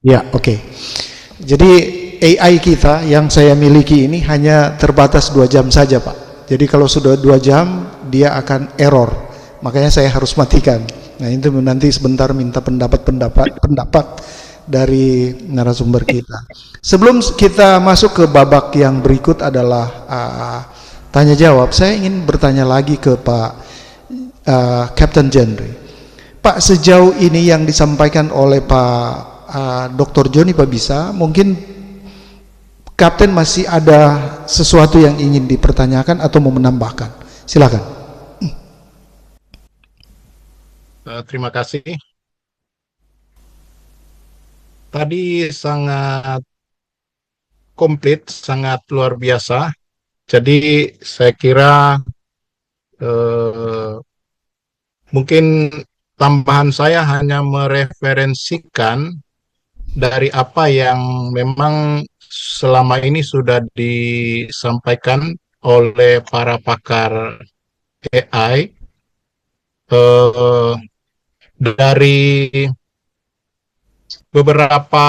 Ya, oke. Jadi AI kita yang saya miliki ini hanya terbatas 2 jam saja, Pak. Jadi kalau sudah 2 jam, dia akan error. Makanya saya harus matikan. Nah, itu nanti sebentar minta pendapat dari narasumber kita. Sebelum kita masuk ke babak yang berikut adalah tanya jawab, saya ingin bertanya lagi ke Pak Captain Jendri. Pak, sejauh ini yang disampaikan oleh Pak Dr. Joni Pabisa, mungkin Kapten masih ada sesuatu yang ingin dipertanyakan atau mau menambahkan. Silakan. Terima kasih. Tadi sangat komplit, sangat luar biasa. Jadi saya kira mungkin tambahan saya hanya mereferensikan dari apa yang memang selama ini sudah disampaikan oleh para pakar AI. Dari beberapa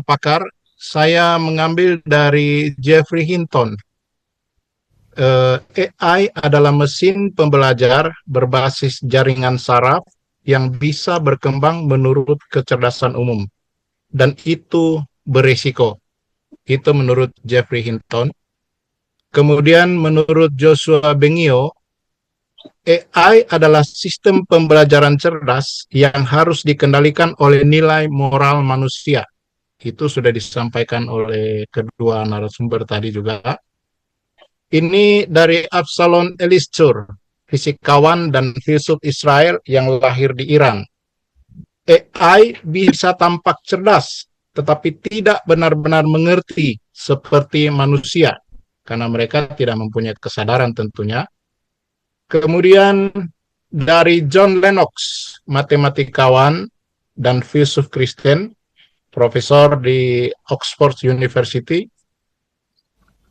pakar, saya mengambil dari Jeffrey Hinton. AI adalah mesin pembelajar berbasis jaringan saraf yang bisa berkembang menurut kecerdasan umum. Dan itu berisiko. Itu menurut Jeffrey Hinton. Kemudian menurut Joshua Bengio, AI adalah sistem pembelajaran cerdas yang harus dikendalikan oleh nilai moral manusia. Itu sudah disampaikan oleh kedua narasumber tadi juga. Ini dari Absalom Elistur, fisikawan dan filsuf Israel yang lahir di Iran. AI bisa tampak cerdas, tetapi tidak benar-benar mengerti seperti manusia, karena mereka tidak mempunyai kesadaran tentunya. Kemudian dari John Lennox, matematikawan dan filsuf Kristen, profesor di Oxford University.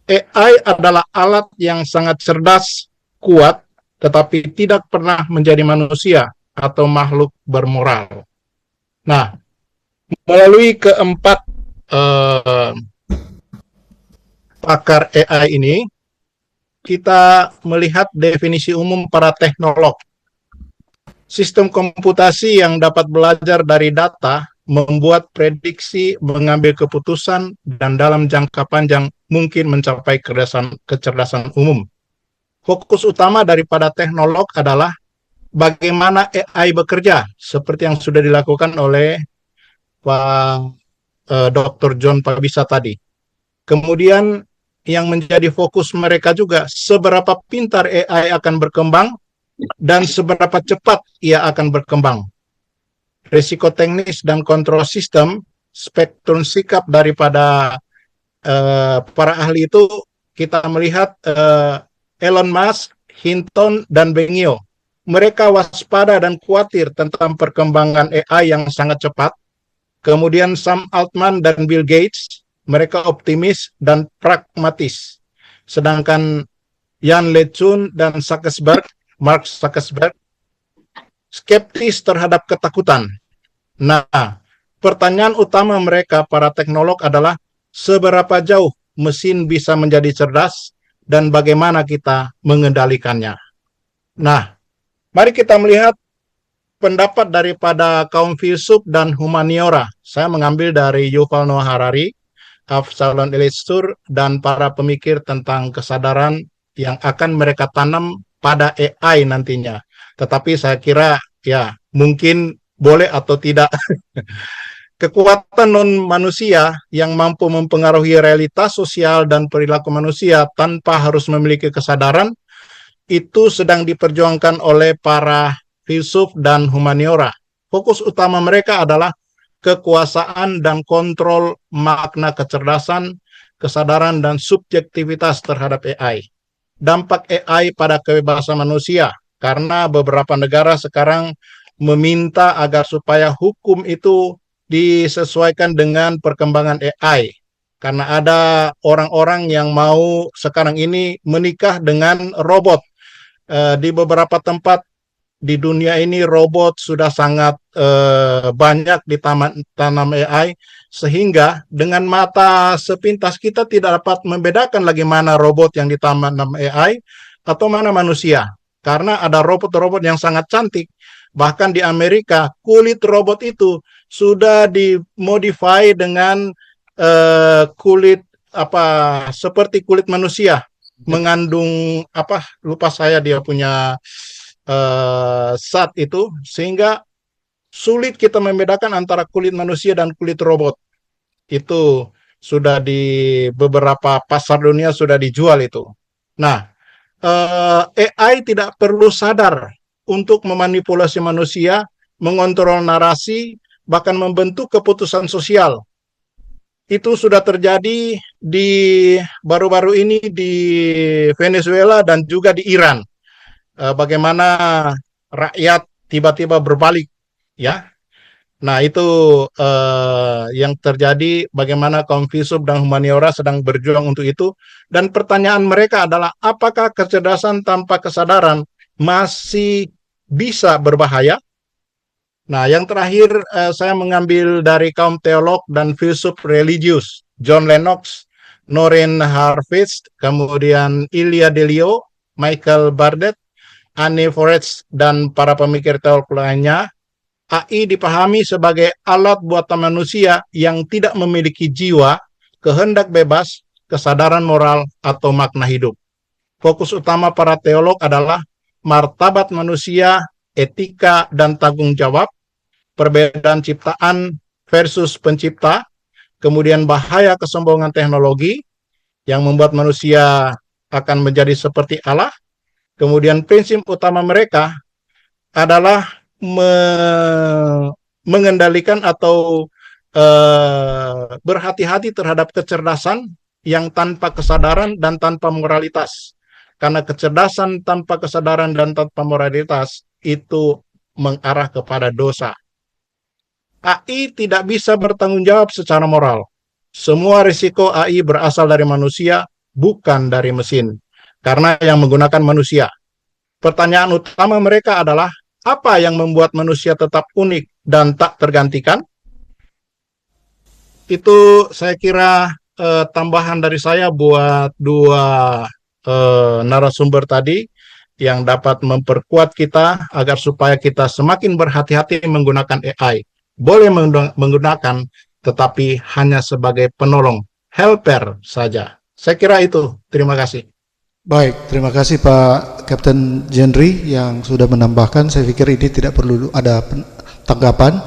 AI adalah alat yang sangat cerdas, kuat, tetapi tidak pernah menjadi manusia atau makhluk bermoral. Nah, melalui keempat pakar AI ini, kita melihat definisi umum para teknolog. Sistem komputasi yang dapat belajar dari data, membuat prediksi, mengambil keputusan, dan dalam jangka panjang mungkin mencapai kecerdasan umum. Fokus utama daripada teknolog adalah bagaimana AI bekerja, seperti yang sudah dilakukan oleh Pak Dr. John Pabisa tadi. Kemudian yang menjadi fokus mereka juga, seberapa pintar AI akan berkembang dan seberapa cepat ia akan berkembang. Risiko teknis dan kontrol sistem, spektrum sikap daripada para ahli itu kita melihat Elon Musk, Hinton, dan Bengio. Mereka waspada dan khawatir tentang perkembangan AI yang sangat cepat. Kemudian Sam Altman dan Bill Gates, mereka optimis dan pragmatis. Sedangkan Yan LeCun dan Mark Zuckerberg, skeptis terhadap ketakutan. Nah, pertanyaan utama mereka, para teknolog, adalah seberapa jauh mesin bisa menjadi cerdas dan bagaimana kita mengendalikannya. Nah, mari kita melihat pendapat daripada kaum filsuf dan humaniora. Saya mengambil dari Yuval Noah Harari, Avshalom Elistur, dan para pemikir tentang kesadaran yang akan mereka tanam pada AI nantinya. Tetapi saya kira ya mungkin boleh atau tidak. Kekuatan non-manusia yang mampu mempengaruhi realitas sosial dan perilaku manusia tanpa harus memiliki kesadaran, itu sedang diperjuangkan oleh para filsuf dan humaniora. Fokus utama mereka adalah kekuasaan dan kontrol makna kecerdasan, kesadaran, dan subjektivitas terhadap AI. Dampak AI pada kebebasan manusia, karena beberapa negara sekarang meminta agar supaya hukum itu disesuaikan dengan perkembangan AI. Karena ada orang-orang yang mau sekarang ini menikah dengan robot. Di beberapa tempat di dunia ini robot sudah sangat banyak ditanam AI, sehingga dengan mata sepintas kita tidak dapat membedakan lagi mana robot yang ditanam AI atau mana manusia. Karena ada robot-robot yang sangat cantik. Bahkan di Amerika, kulit robot itu sudah dimodify dengan kulit seperti kulit manusia, mengandung lupa saya dia punya zat itu, sehingga sulit kita membedakan antara kulit manusia dan kulit robot. Itu sudah di beberapa pasar dunia sudah dijual itu. Nah, AI tidak perlu sadar untuk memanipulasi manusia, mengontrol narasi, bahkan membentuk keputusan sosial. Itu sudah terjadi di baru-baru ini di Venezuela dan juga di Iran. Bagaimana rakyat tiba-tiba berbalik, ya. Nah, itu yang terjadi, bagaimana kaum filsuf dan humaniora sedang berjuang untuk itu. Dan pertanyaan mereka adalah, apakah kecerdasan tanpa kesadaran masih bisa berbahaya? Nah, yang terakhir saya mengambil dari kaum teolog dan filsuf religius, John Lennox, Noreen Harvest, kemudian Ilya Delio, Michael Bardet, Anne Forrest, dan para pemikir teolog lainnya. AI dipahami sebagai alat buatan manusia yang tidak memiliki jiwa, kehendak bebas, kesadaran moral, atau makna hidup. Fokus utama para teolog adalah martabat manusia, etika, dan tanggung jawab, perbedaan ciptaan versus pencipta, kemudian bahaya kesombongan teknologi yang membuat manusia akan menjadi seperti Allah. Kemudian prinsip utama mereka adalah mengendalikan atau berhati-hati terhadap kecerdasan yang tanpa kesadaran dan tanpa moralitas. Karena kecerdasan tanpa kesadaran dan tanpa moralitas itu mengarah kepada dosa. AI tidak bisa bertanggung jawab secara moral. Semua risiko AI berasal dari manusia, bukan dari mesin. Karena yang menggunakan manusia. Pertanyaan utama mereka adalah, apa yang membuat manusia tetap unik dan tak tergantikan? Itu saya kira tambahan dari saya buat dua narasumber tadi, yang dapat memperkuat kita agar supaya kita semakin berhati-hati menggunakan AI. Boleh menggunakan, tetapi hanya sebagai penolong, helper saja. Saya kira itu. Terima kasih. Baik, terima kasih Pak Kapten Jenry yang sudah menambahkan. Saya pikir ini tidak perlu ada tanggapan,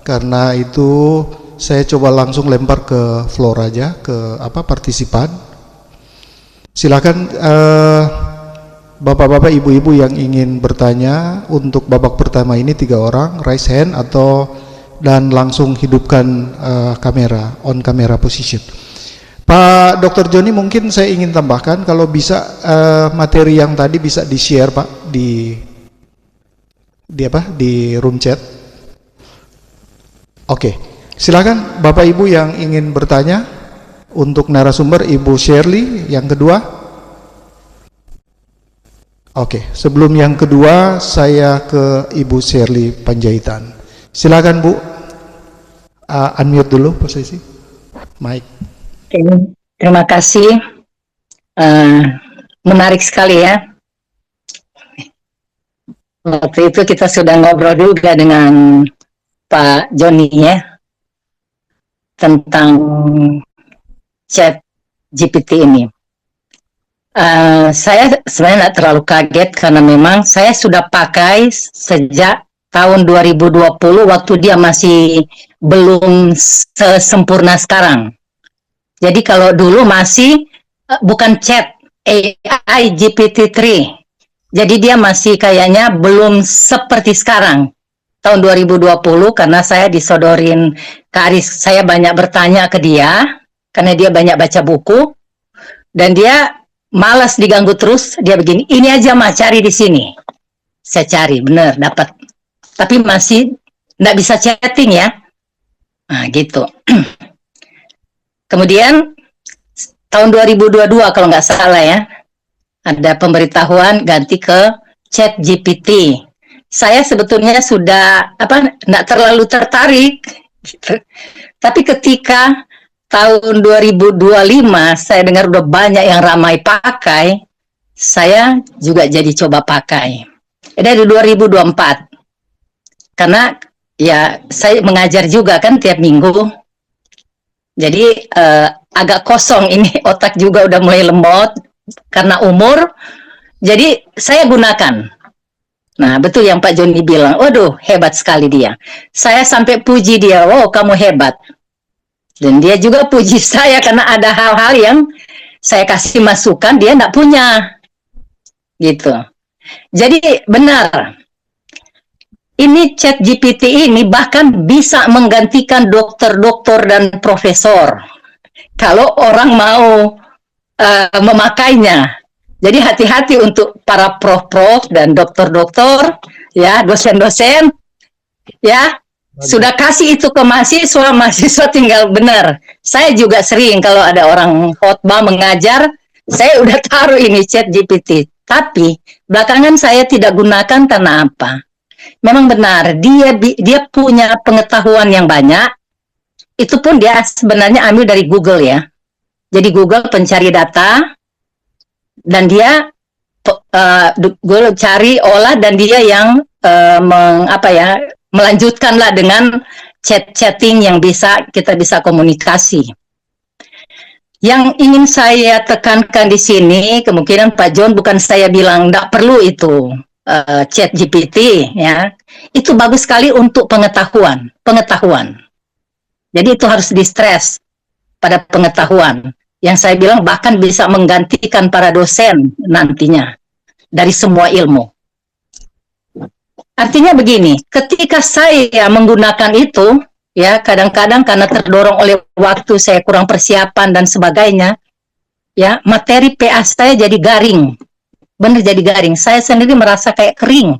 karena itu saya coba langsung lempar ke floor aja, ke partisipan. Silakan bapak-bapak, ibu-ibu yang ingin bertanya untuk babak pertama ini 3 orang, raise hand dan langsung hidupkan kamera, on camera position. Pak Dr. Joni, mungkin saya ingin tambahkan, kalau bisa materi yang tadi bisa di-share Pak di room chat. Oke, silakan Bapak Ibu yang ingin bertanya untuk narasumber, Ibu Shirley yang kedua. Oke, sebelum yang kedua saya ke Ibu Shirley Panjaitan. Silakan Bu, unmute dulu posisi mic. Terima kasih, menarik sekali ya. Waktu itu kita sudah ngobrol juga dengan Pak Joni ya, tentang chat GPT ini. Saya sebenarnya tidak terlalu kaget, karena memang saya sudah pakai sejak tahun 2020, waktu dia masih belum sesempurna sekarang. Jadi kalau dulu masih bukan chat, AI GPT-3. Jadi dia masih kayaknya belum seperti sekarang. Tahun 2020, karena saya disodorin ke Aris, saya banyak bertanya ke dia, karena dia banyak baca buku, dan dia malas diganggu terus. Dia begini, ini aja mah cari di sini. Saya cari, bener, dapat. Tapi masih nggak bisa chatting ya. Nah gitu. Kemudian tahun 2022 kalau nggak salah ya, ada pemberitahuan ganti ke Chat GPT. saya sebetulnya sudah enggak terlalu tertarik gitu. Tapi ketika tahun 2025 saya dengar udah banyak yang ramai pakai, saya juga jadi coba pakai. Dari 2024. Karena ya saya mengajar juga kan tiap minggu. Jadi agak kosong ini, otak juga udah mulai lemot karena umur. Jadi saya gunakan. Nah, betul yang Pak Joni bilang, waduh, hebat sekali dia. Saya sampai puji dia, wow, kamu hebat. Dan dia juga puji saya karena ada hal-hal yang saya kasih masukan, dia enggak punya. Gitu. Jadi benar, ini ChatGPT ini bahkan bisa menggantikan dokter-dokter dan profesor. Kalau orang mau memakainya. Jadi hati-hati untuk para prof-prof dan dokter-dokter, ya, dosen-dosen, ya, sudah kasih itu ke mahasiswa, mahasiswa tinggal benar. Saya juga sering kalau ada orang khotbah mengajar, saya udah taruh ini ChatGPT. Tapi belakangan saya tidak gunakan karena apa? Memang benar, dia punya pengetahuan yang banyak. Itu pun dia sebenarnya ambil dari Google ya. Jadi Google pencari data, dan dia Google cari olah dan dia yang melanjutkanlah dengan chatting yang kita bisa komunikasi. Yang ingin saya tekankan di sini, kemungkinan Pak John, bukan saya bilang tidak perlu itu ChatGPT, ya, itu bagus sekali untuk pengetahuan. Jadi itu harus di-stress pada pengetahuan. Yang saya bilang bahkan bisa menggantikan para dosen nantinya dari semua ilmu. Artinya begini, ketika saya menggunakan itu, ya kadang-kadang karena terdorong oleh waktu, saya kurang persiapan dan sebagainya, ya materi PA saya jadi garing, benar jadi garing. Saya sendiri merasa kayak kering.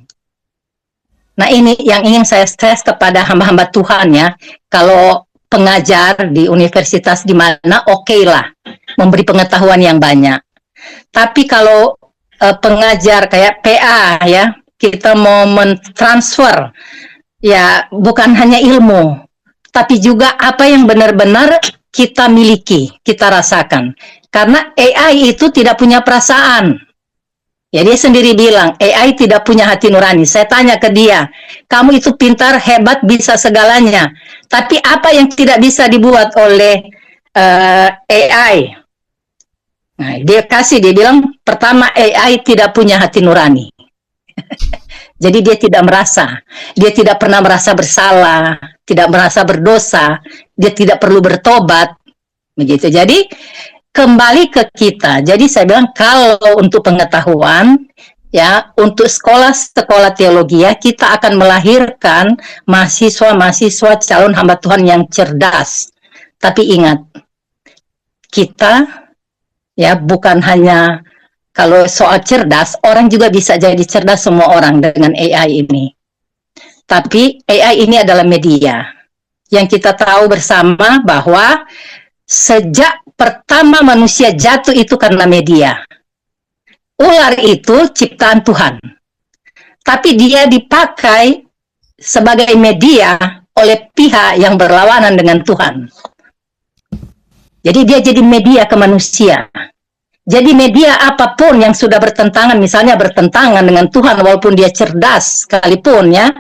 Nah ini yang ingin saya stress kepada hamba-hamba Tuhan ya, kalau pengajar di universitas di mana oke lah memberi pengetahuan yang banyak. Tapi kalau pengajar kayak PA ya, kita mau mentransfer ya bukan hanya ilmu, tapi juga apa yang benar-benar kita miliki, kita rasakan. Karena AI itu tidak punya perasaan. Ya dia sendiri bilang, AI tidak punya hati nurani. Saya tanya ke dia, kamu itu pintar, hebat, bisa segalanya. Tapi apa yang tidak bisa dibuat oleh AI? Nah, dia bilang, pertama AI tidak punya hati nurani. Jadi dia tidak merasa. Dia tidak pernah merasa bersalah, tidak merasa berdosa, dia tidak perlu bertobat. Begitu. Jadi kembali ke kita. Jadi saya bilang kalau untuk pengetahuan, ya untuk sekolah teologi ya, kita akan melahirkan mahasiswa-mahasiswa calon hamba Tuhan yang cerdas. Tapi ingat, kita ya bukan hanya kalau soal cerdas, orang juga bisa jadi cerdas semua orang dengan AI ini. Tapi AI ini adalah media. Yang kita tahu bersama bahwa sejak pertama manusia jatuh itu karena media. Ular itu ciptaan Tuhan. Tapi dia dipakai sebagai media oleh pihak yang berlawanan dengan Tuhan. Jadi dia jadi media ke manusia. Jadi media apapun yang sudah bertentangan, misalnya bertentangan dengan Tuhan walaupun dia cerdas sekalipun ya.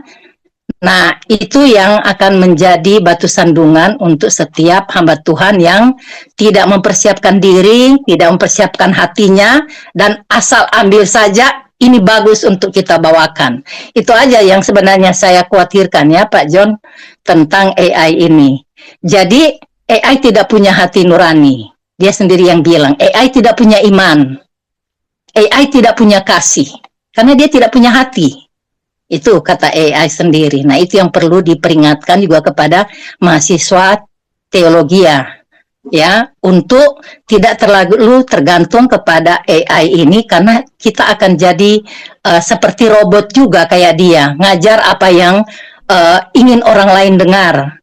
Nah, itu yang akan menjadi batu sandungan untuk setiap hamba Tuhan yang tidak mempersiapkan diri, tidak mempersiapkan hatinya, dan asal ambil saja, ini bagus untuk kita bawakan. Itu aja yang sebenarnya saya khawatirkan ya Pak John, tentang AI ini. Jadi, AI tidak punya hati nurani. Dia sendiri yang bilang, AI tidak punya iman. AI tidak punya kasih. Karena dia tidak punya hati. Itu kata AI sendiri. Nah, itu yang perlu diperingatkan juga kepada mahasiswa teologi ya, untuk tidak terlalu tergantung kepada AI ini, karena kita akan jadi seperti robot juga kayak dia, ngajar apa yang ingin orang lain dengar,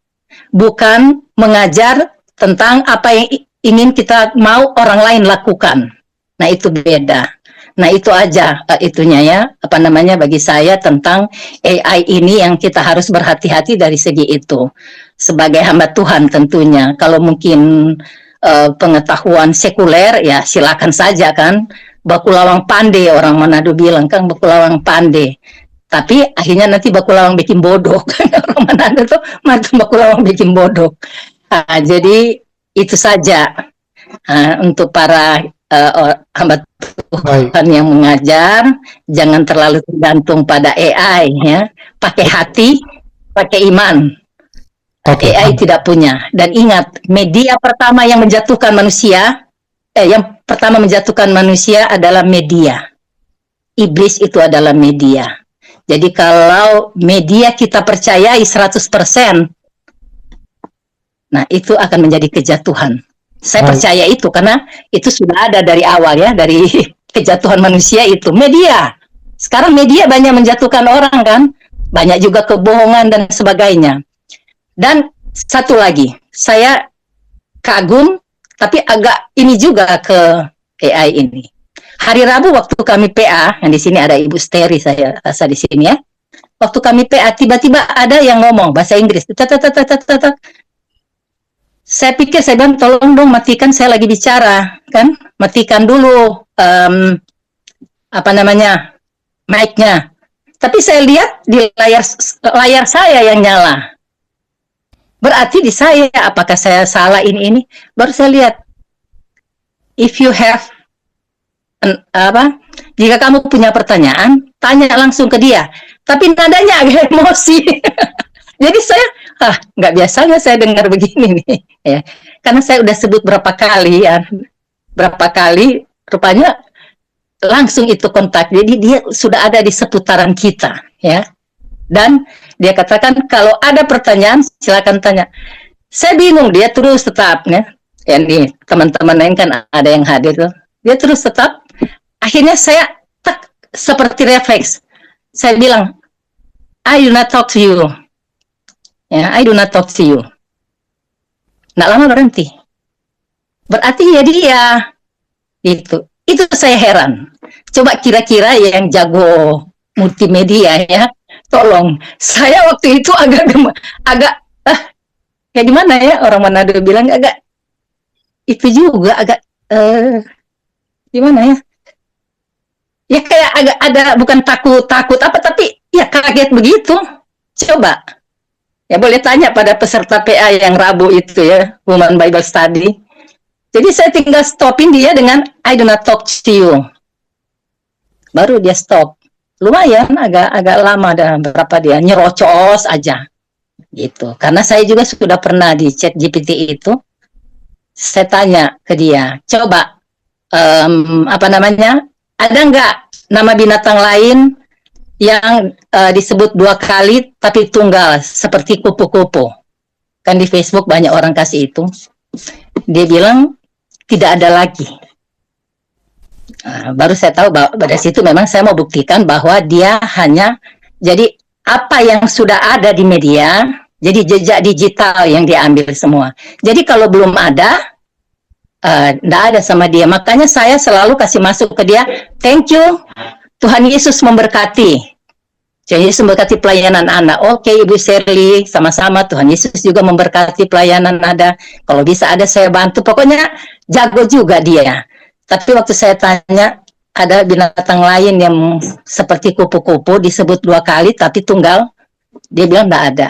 bukan mengajar tentang apa yang ingin kita mau orang lain lakukan. Nah, itu beda. Nah itu aja itunya ya, apa namanya bagi saya tentang AI ini yang kita harus berhati-hati dari segi itu. Sebagai hamba Tuhan tentunya, kalau mungkin pengetahuan sekuler ya silakan saja kan. Baku lawang pandai orang Manado bilang kan, baku lawang pandai. Tapi akhirnya nanti baku lawang bikin bodoh kan, orang Manado tuh baku lawang bikin bodoh. Jadi itu saja untuk para hamba Tuhan yang mengajar, jangan terlalu tergantung pada AI ya. Pakai hati, pakai iman. AI tidak punya. Dan ingat, media pertama yang menjatuhkan manusia, yang pertama menjatuhkan manusia adalah media. Iblis itu adalah media. Jadi kalau media kita percayai 100%, nah itu akan menjadi kejatuhan. Saya percaya itu karena itu sudah ada dari awal ya, dari kejatuhan manusia itu media. Sekarang media banyak menjatuhkan orang kan, banyak juga kebohongan dan sebagainya. Dan satu lagi, saya kagum tapi agak ini juga ke AI ini. Hari Rabu waktu kami PA, yang di sini ada Ibu Steri saya rasa di sini ya. Waktu kami PA tiba-tiba ada yang ngomong bahasa Inggris. Saya pikir, saya bilang tolong dong matikan, saya lagi bicara kan, matikan dulu apa namanya mic-nya. Tapi saya lihat di layar saya yang nyala. Berarti di saya, apakah saya salah ini? Baru saya lihat, if you have jika kamu punya pertanyaan, tanya langsung ke dia. Tapi nadanya agak emosi. Jadi saya nggak biasanya saya dengar begini nih ya, karena saya udah sebut berapa kali rupanya langsung itu kontak. Jadi dia sudah ada di seputaran kita ya, dan dia katakan kalau ada pertanyaan silakan tanya. Saya bingung, dia terus tetap ya nih teman-teman lain kan ada yang hadir tuh, dia terus tetap. Akhirnya saya seperti refleks, saya bilang I do not talk to you. Ya, I do not talk to you. Nggak lama berhenti. Berarti ya dia itu saya heran. Coba kira-kira yang jago multimedia ya, tolong. Saya waktu itu agak kayak gimana ya, orang Manado bilang agak itu juga agak gimana ya? Ya kayak agak ada, bukan takut apa, tapi ya kaget begitu. Coba. Ya boleh tanya pada peserta PA yang Rabu itu ya, Woman Bible Study. Jadi saya tinggal stopin dia dengan I do not talk to you. Baru dia stop. Lumayan agak lama, dan berapa dia nyerocos aja. Gitu. Karena saya juga sudah pernah di chat GPT itu. Saya tanya ke dia, coba apa namanya? Ada nggak nama binatang lain yang disebut 2 kali tapi tunggal seperti kupu-kupu? Kan di Facebook banyak orang kasih itu. Dia bilang tidak ada lagi. Baru saya tahu bahwa pada situ memang saya mau buktikan bahwa dia hanya, jadi apa yang sudah ada di media, jadi jejak digital yang diambil semua. Jadi kalau belum ada, tidak ada sama dia. Makanya saya selalu kasih masuk ke dia, thank you, Tuhan Yesus memberkati. Tuhan Yesus memberkati pelayanan Anda. Oke, Ibu Shirley, sama-sama. Tuhan Yesus juga memberkati pelayanan Anda. Kalau bisa ada saya bantu. Pokoknya jago juga dia. Tapi waktu saya tanya, ada binatang lain yang seperti kupu-kupu disebut 2 kali tapi tunggal, dia bilang tidak ada.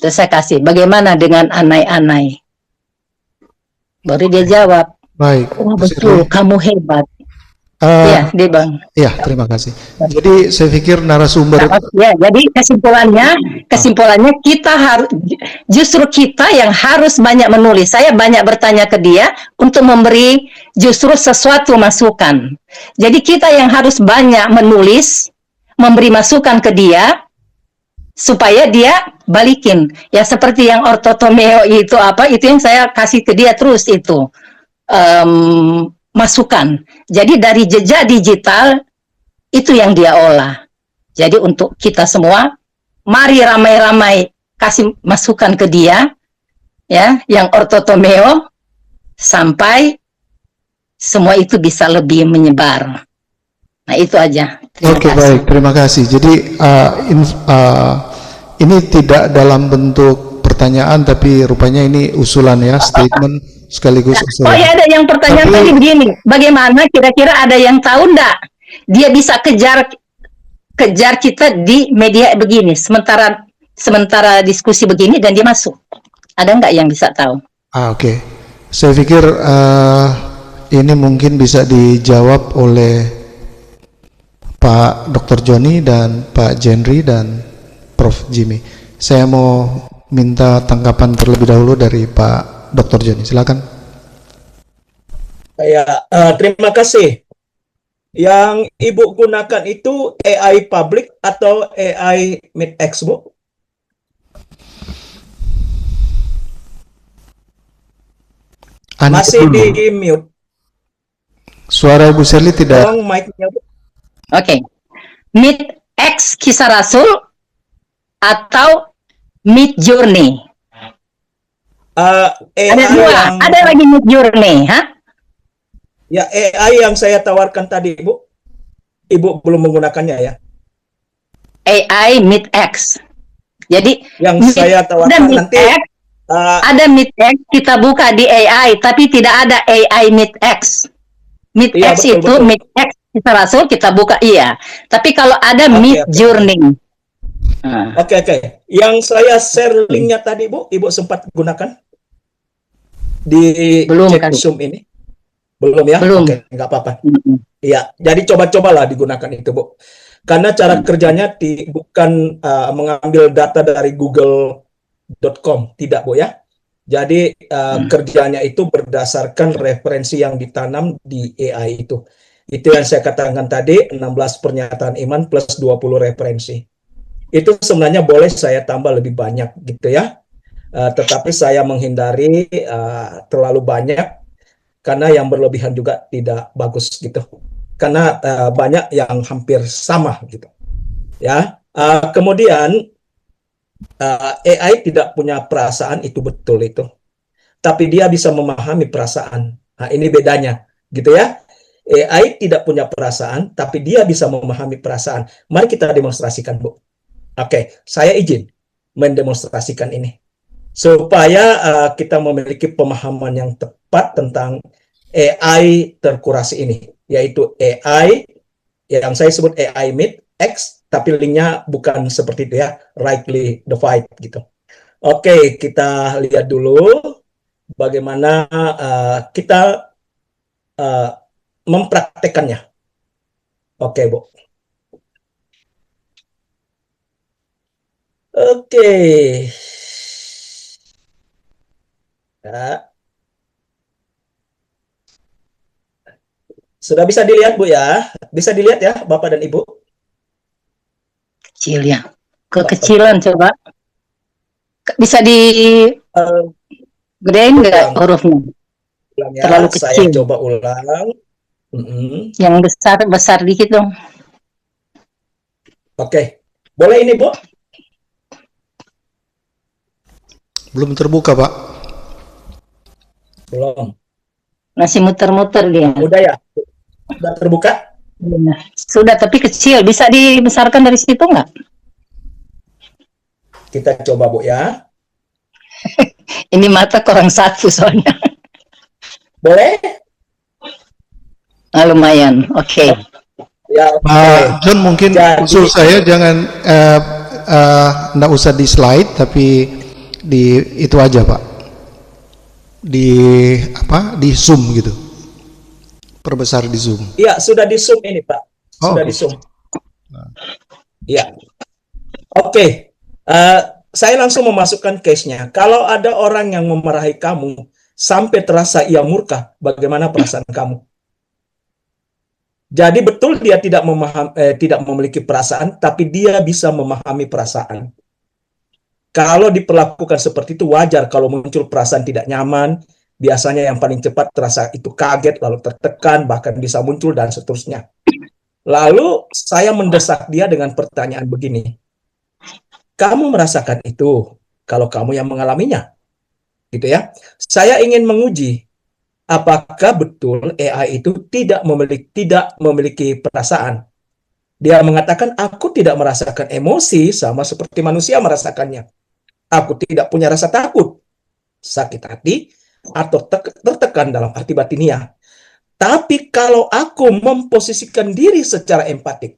Terus saya kasih, bagaimana dengan anai-anai? Baru dia jawab, baik. Oh betul, kamu hebat. Iya, dia Bang. Iya, terima kasih. Jadi saya pikir narasumber. Ya, jadi kesimpulannya kita harus, justru kita yang harus banyak menulis. Saya banyak bertanya ke dia untuk memberi justru sesuatu masukan. Jadi kita yang harus banyak menulis, memberi masukan ke dia supaya dia balikin. Ya seperti yang ortotomeo itu itu yang saya kasih ke dia terus itu. Masukan. Jadi dari jejak digital itu yang dia olah. Jadi untuk kita semua, mari ramai-ramai kasih masukan ke dia, ya, yang ortotomeo sampai semua itu bisa lebih menyebar. Nah, itu aja. Terima Oke, kasih. baik, terima kasih. Jadi ini tidak dalam bentuk pertanyaan, tapi rupanya ini usulan ya, statement sekaligus Oh usulan. ya, ada yang pertanyaan Tapi tadi begini, bagaimana kira-kira ada yang tahu enggak dia bisa kejar kita di media begini, sementara diskusi begini dan dia masuk. Ada enggak yang bisa tahu? oke. Saya pikir ini mungkin bisa dijawab oleh Pak Dr. Joni dan Pak Jenry dan Prof. Jimmy. Saya mau minta tanggapan terlebih dahulu dari Pak Dr. Joni. Silakan. Ya, terima kasih. Yang Ibu gunakan itu AI public atau AI mid-X, Bu? Masih dulu. di mute. Suara Ibu Sherly tidak. Tolong mic-nya, Bu. Oke. Mid X Kisah Rasul atau Mid Journey? AI Ada dua. yang Ada lagi Mid Journey, ya AI yang saya tawarkan tadi, Bu. Ibu belum menggunakannya ya. AI Mid X. Jadi Yang saya tawarkan nanti ada Mid X kita buka di AI, tapi tidak ada AI Mid X. Mid Iya, X betul, itu betul. Mid X Kisah Rasul kita buka iya. Tapi kalau ada Mid Oke. Journey. Oke. Yang saya share linknya tadi, Bu, Ibu sempat gunakan di Belum chat kali. Zoom ini? Belum ya? Belum. Oke, nggak apa-apa. Iya, jadi coba-cobalah digunakan itu, Bu. Karena cara kerjanya bukan mengambil data dari google.com, tidak, Bu ya. Jadi kerjanya itu berdasarkan referensi yang ditanam di AI itu. Itu yang saya katakan tadi, 16 pernyataan iman plus 20 referensi. Itu sebenarnya boleh saya tambah lebih banyak gitu ya. Tetapi saya menghindari terlalu banyak karena yang berlebihan juga tidak bagus gitu. Karena banyak yang hampir sama gitu. Ya. Kemudian AI tidak punya perasaan, itu betul itu. Tapi dia bisa memahami perasaan. Nah, ini bedanya gitu ya. AI tidak punya perasaan, tapi dia bisa memahami perasaan. Mari kita demonstrasikan, Bu. Oke, saya izin mendemonstrasikan ini supaya kita memiliki pemahaman yang tepat tentang AI terkurasi ini, yaitu AI yang saya sebut AI mid-X, tapi linknya bukan seperti itu ya, rightly divide gitu. Oke, kita lihat dulu bagaimana kita mempraktekannya. Oke, Bu. Oke. Ya. Sudah bisa dilihat, Bu ya? Bisa dilihat ya, Bapak dan Ibu? Kecil ya. Kekecilan coba. Bisa di gedein nggak hurufnya? Ya, Terlalu saya kecil. coba ulang. Yang besar dikit dong. Oke. Boleh ini, Bu? Belum terbuka, Pak. Belum. Masih muter-muter dia. Udah ya? Sudah terbuka? Sudah, tapi kecil. Bisa dibesarkan dari situ nggak? Kita coba, Bu ya. Ini mata kurang satu soalnya. Boleh? Lumayan. Oke. Ya, Pak John, mungkin Jadi- usul saya jangan nggak usah di slide, tapi di itu aja, Pak. Di zoom gitu. Perbesar di zoom. Iya, sudah di zoom ini, Pak. Sudah oke. di zoom. Iya. Oke. Saya langsung memasukkan case-nya. Kalau ada orang yang memarahi kamu sampai terasa ia murka, bagaimana perasaan kamu? Jadi betul dia tidak memiliki perasaan, tapi dia bisa memahami perasaan. Kalau diperlakukan seperti itu wajar kalau muncul perasaan tidak nyaman, biasanya yang paling cepat terasa itu kaget, lalu tertekan, bahkan bisa muncul dan seterusnya. Lalu saya mendesak dia dengan pertanyaan begini, kamu merasakan itu kalau kamu yang mengalaminya? Gitu ya. Saya ingin menguji apakah betul AI itu tidak memiliki perasaan. Dia mengatakan, aku tidak merasakan emosi sama seperti manusia merasakannya. Aku tidak punya rasa takut, sakit hati, atau tertekan dalam arti batiniah. Tapi kalau aku memposisikan diri secara empatik,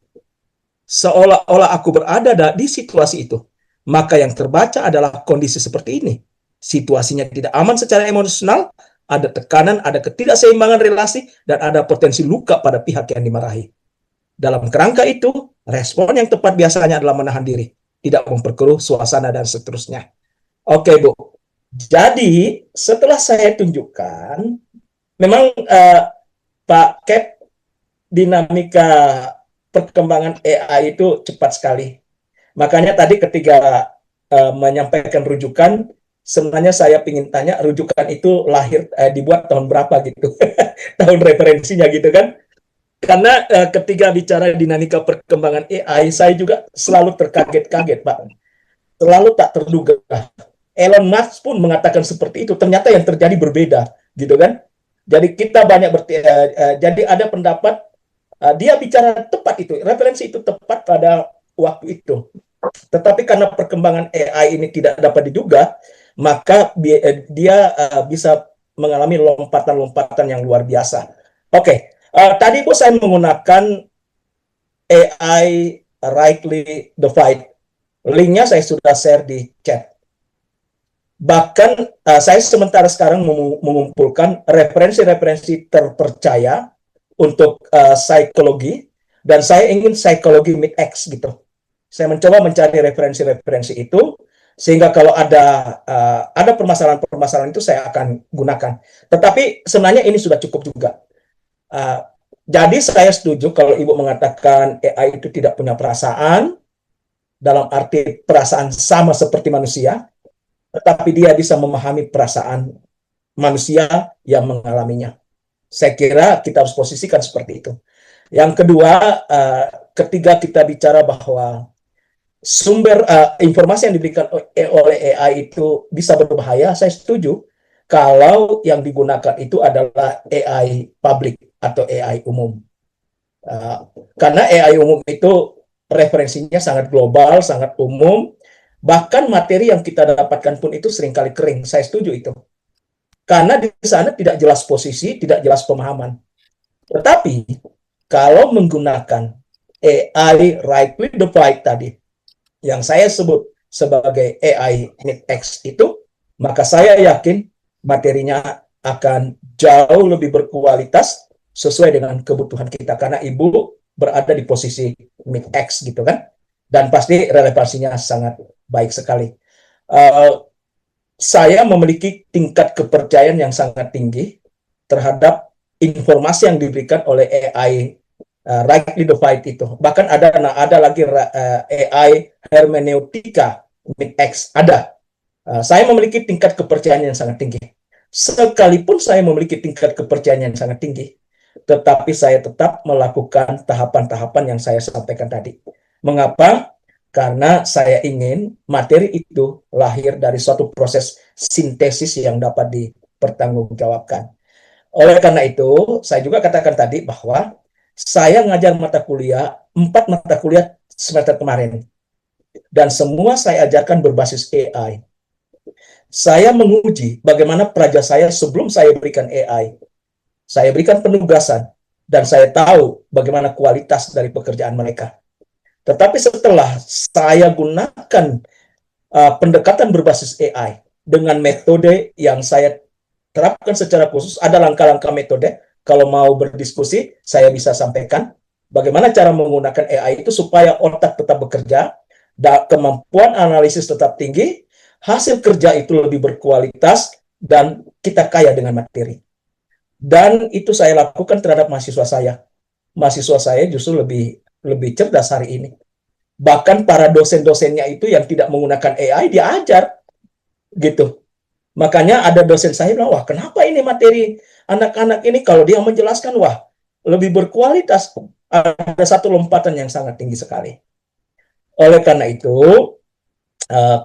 seolah-olah aku berada di situasi itu, maka yang terbaca adalah kondisi seperti ini. Situasinya tidak aman secara emosional, ada tekanan, ada ketidakseimbangan relasi, dan ada potensi luka pada pihak yang dimarahi. Dalam kerangka itu, respon yang tepat biasanya adalah menahan diri, tidak memperkeruh suasana, dan seterusnya. Oke, Bu. Jadi, setelah saya tunjukkan, memang Pak Kep, dinamika perkembangan AI itu cepat sekali. Makanya tadi ketika menyampaikan rujukan, sebenarnya saya ingin tanya, rujukan itu dibuat tahun berapa gitu, tahun referensinya gitu kan. Karena ketika bicara dinamika perkembangan AI, saya juga selalu terkaget-kaget, Pak. Selalu tak terduga. Elon Musk pun mengatakan seperti itu, ternyata yang terjadi berbeda, gitu kan. Jadi kita banyak jadi ada pendapat dia bicara tepat itu, referensi itu tepat pada waktu itu. Tetapi karena perkembangan AI ini tidak dapat diduga, maka dia bisa mengalami lompatan-lompatan yang luar biasa. Oke, tadi Bu saya menggunakan AI Rightly Defined. Linknya saya sudah share di chat. Bahkan saya sementara sekarang mengumpulkan referensi-referensi terpercaya untuk psikologi, dan saya ingin psikologi mid-X gitu. Saya mencoba mencari referensi-referensi itu, sehingga kalau ada permasalahan-permasalahan itu saya akan gunakan. Tetapi sebenarnya ini sudah cukup juga. Jadi saya setuju kalau Ibu mengatakan AI itu tidak punya perasaan, dalam arti perasaan sama seperti manusia, tetapi dia bisa memahami perasaan manusia yang mengalaminya. Saya kira kita harus posisikan seperti itu. Yang kedua, ketika kita bicara bahwa sumber informasi yang diberikan oleh AI itu bisa berbahaya, saya setuju kalau yang digunakan itu adalah AI public atau AI umum. Karena AI umum itu referensinya sangat global, sangat umum, bahkan materi yang kita dapatkan pun itu seringkali kering. Saya setuju itu. Karena di sana tidak jelas posisi, tidak jelas pemahaman. Tetapi kalau menggunakan AI rightly defined tadi, yang saya sebut sebagai AI mid-X itu, maka saya yakin materinya akan jauh lebih berkualitas sesuai dengan kebutuhan kita. Karena Ibu berada di posisi mid-X gitu kan. Dan pasti relevansinya sangat baik sekali. Saya memiliki tingkat kepercayaan yang sangat tinggi terhadap informasi yang diberikan oleh AI rightly defined itu. Bahkan ada lagi AI hermeneutika mid-X, ada. Saya memiliki tingkat kepercayaan yang sangat tinggi. Sekalipun saya memiliki tingkat kepercayaan yang sangat tinggi, tetapi saya tetap melakukan tahapan-tahapan yang saya sampaikan tadi. Mengapa? Karena saya ingin materi itu lahir dari suatu proses sintesis yang dapat dipertanggungjawabkan. Oleh karena itu, saya juga katakan tadi bahwa saya ngajar mata kuliah, 4 mata kuliah semester kemarin. Dan semua saya ajarkan berbasis AI. Saya menguji bagaimana pelajar saya sebelum saya berikan AI. Saya berikan penugasan, dan saya tahu bagaimana kualitas dari pekerjaan mereka. Tetapi setelah saya gunakan pendekatan berbasis AI dengan metode yang saya terapkan secara khusus, ada langkah-langkah metode. Kalau mau berdiskusi, saya bisa sampaikan bagaimana cara menggunakan AI itu supaya otak tetap bekerja, kemampuan analisis tetap tinggi, hasil kerja itu lebih berkualitas, dan kita kaya dengan materi. Dan itu saya lakukan terhadap mahasiswa saya. Mahasiswa saya justru lebih cerdas hari ini. Bahkan para dosen-dosennya itu yang tidak menggunakan AI, dia ajar. Gitu. Makanya ada dosen saya bilang, wah kenapa ini materi anak-anak ini kalau dia menjelaskan, wah lebih berkualitas. Ada satu lompatan yang sangat tinggi sekali. Oleh karena itu,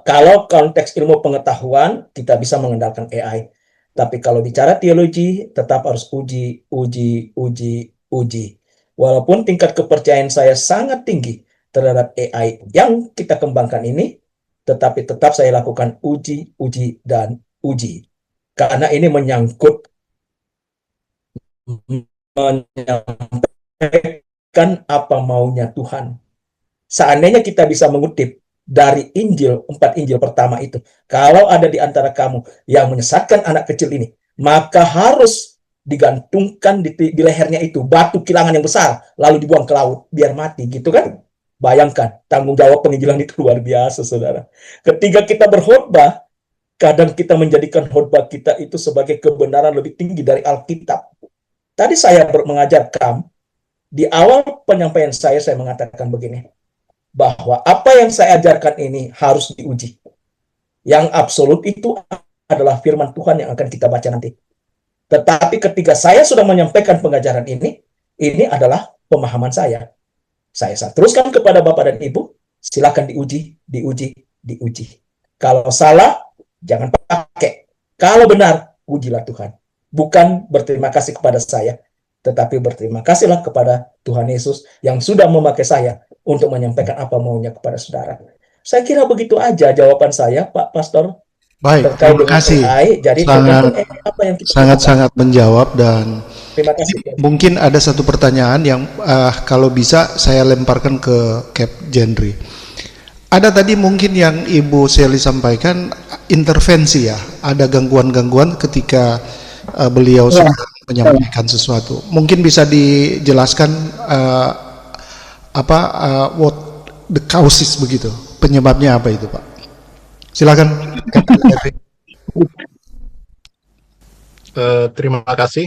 kalau konteks ilmu pengetahuan, kita bisa mengandalkan AI. Tapi kalau bicara teologi, tetap harus uji, uji, uji, uji. Walaupun tingkat kepercayaan saya sangat tinggi terhadap AI yang kita kembangkan ini, tetapi tetap saya lakukan uji, uji, dan uji. Karena ini menyangkut menyampaikan apa maunya Tuhan. Seandainya kita bisa mengutip dari Injil, 4 Injil pertama itu, kalau ada di antara kamu yang menyesatkan anak kecil ini, maka harus digantungkan di lehernya itu batu kilangan yang besar, lalu dibuang ke laut, biar mati, gitu kan? Bayangkan, tanggung jawab penginjilan itu luar biasa, saudara. Ketika kita berkhotbah, kadang kita menjadikan khotbah kita itu sebagai kebenaran lebih tinggi dari Alkitab. Tadi saya mengajarkan, di awal penyampaian saya mengatakan begini, bahwa apa yang saya ajarkan ini harus diuji. Yang absolut itu adalah firman Tuhan yang akan kita baca nanti. Tetapi ketika saya sudah menyampaikan pengajaran ini adalah pemahaman saya. Saya teruskan kepada Bapak dan Ibu, silakan diuji, diuji, diuji. Kalau salah, jangan pakai. Kalau benar, ujilah Tuhan. Bukan berterima kasih kepada saya, tetapi berterima kasihlah kepada Tuhan Yesus yang sudah memakai saya untuk menyampaikan apa maunya kepada saudara. Saya kira begitu aja jawaban saya, Pak Pastor, Baik, terkait terima dengan kasih. AI. Jadi tergantung apa yang kita lakukan. Sangat-sangat menjawab, dan Terima kasih. mungkin ada satu pertanyaan yang kalau bisa saya lemparkan ke Cap Gendry. Ada tadi mungkin yang Ibu Sally sampaikan intervensi ya, ada gangguan-gangguan ketika beliau Ya. sedang menyampaikan sesuatu. Mungkin bisa dijelaskan what the causes begitu, penyebabnya apa itu, Pak? Silakan. Terima kasih.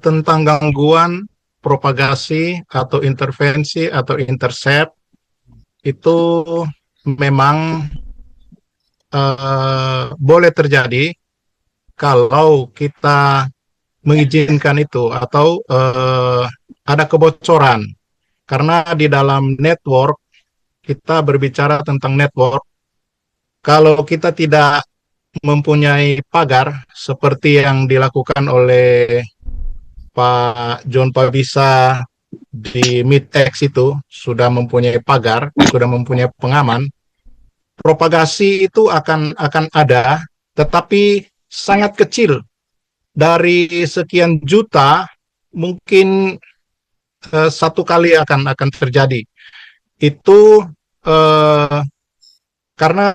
Tentang gangguan propagasi atau intervensi atau intercept itu memang boleh terjadi kalau kita mengizinkan itu atau ada kebocoran. Karena di dalam network, kita berbicara tentang network, kalau kita tidak mempunyai pagar seperti yang dilakukan oleh Pak John Pabisa di MidX itu, sudah mempunyai pagar, sudah mempunyai pengaman, propagasi itu akan ada, tetapi sangat kecil. Dari sekian juta, mungkin satu kali akan terjadi. Itu karena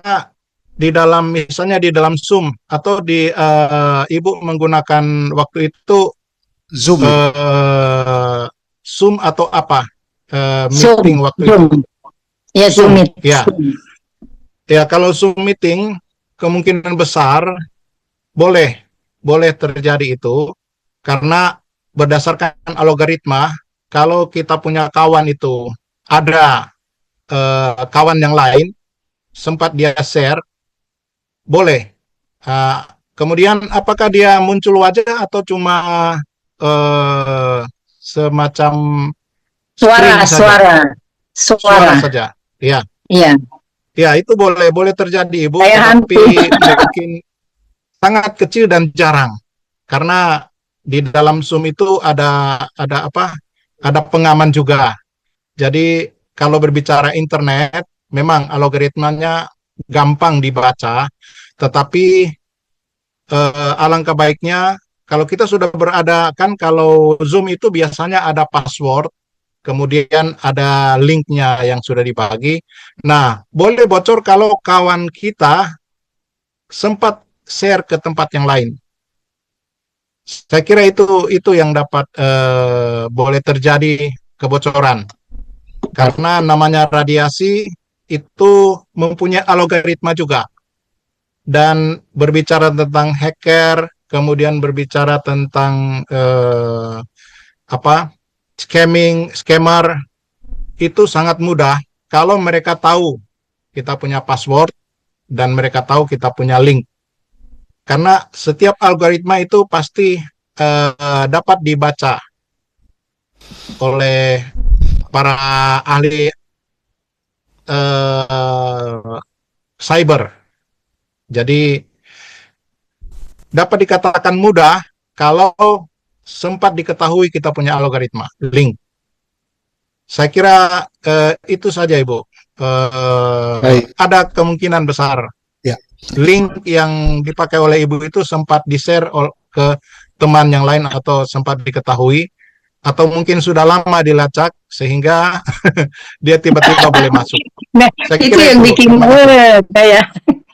di dalam, misalnya di dalam Zoom atau di Ibu menggunakan waktu itu Zoom. Zoom atau apa Zoom. meeting waktu itu. Ya, Zoom meet. Ya. Ya, kalau Zoom meeting kemungkinan besar boleh terjadi itu, karena berdasarkan algoritma, kalau kita punya kawan itu ada kawan yang lain sempat dia share, boleh. Kemudian apakah dia muncul wajah atau cuma semacam Suara saja? Ya. Iya. Ya, itu boleh terjadi, Ibu, Kayak tapi mungkin sangat kecil dan jarang. Karena di dalam Zoom itu ada pengaman juga. Jadi kalau berbicara internet, memang algoritmanya gampang dibaca, tetapi alangkah baiknya kalau kita sudah berada, kan kalau Zoom itu biasanya ada password, kemudian ada linknya yang sudah dibagi. Nah, boleh bocor kalau kawan kita sempat share ke tempat yang lain. Saya kira itu yang dapat boleh terjadi kebocoran. Karena namanya radiasi itu mempunyai algoritma juga. Dan berbicara tentang hacker, kemudian berbicara tentang scammer, itu sangat mudah kalau mereka tahu kita punya password dan mereka tahu kita punya link. Karena setiap algoritma itu pasti dapat dibaca oleh para ahli cyber. Jadi dapat dikatakan mudah kalau sempat diketahui kita punya algoritma, link. Saya kira itu saja, Ibu. Baik. Ada kemungkinan besar Ya. link yang dipakai oleh Ibu itu sempat di-share ke teman yang lain atau sempat diketahui, atau mungkin sudah lama dilacak sehingga dia tiba-tiba boleh masuk. Nah, Saya itu kira yang itu, Bu. bikin Terima kasih. kayak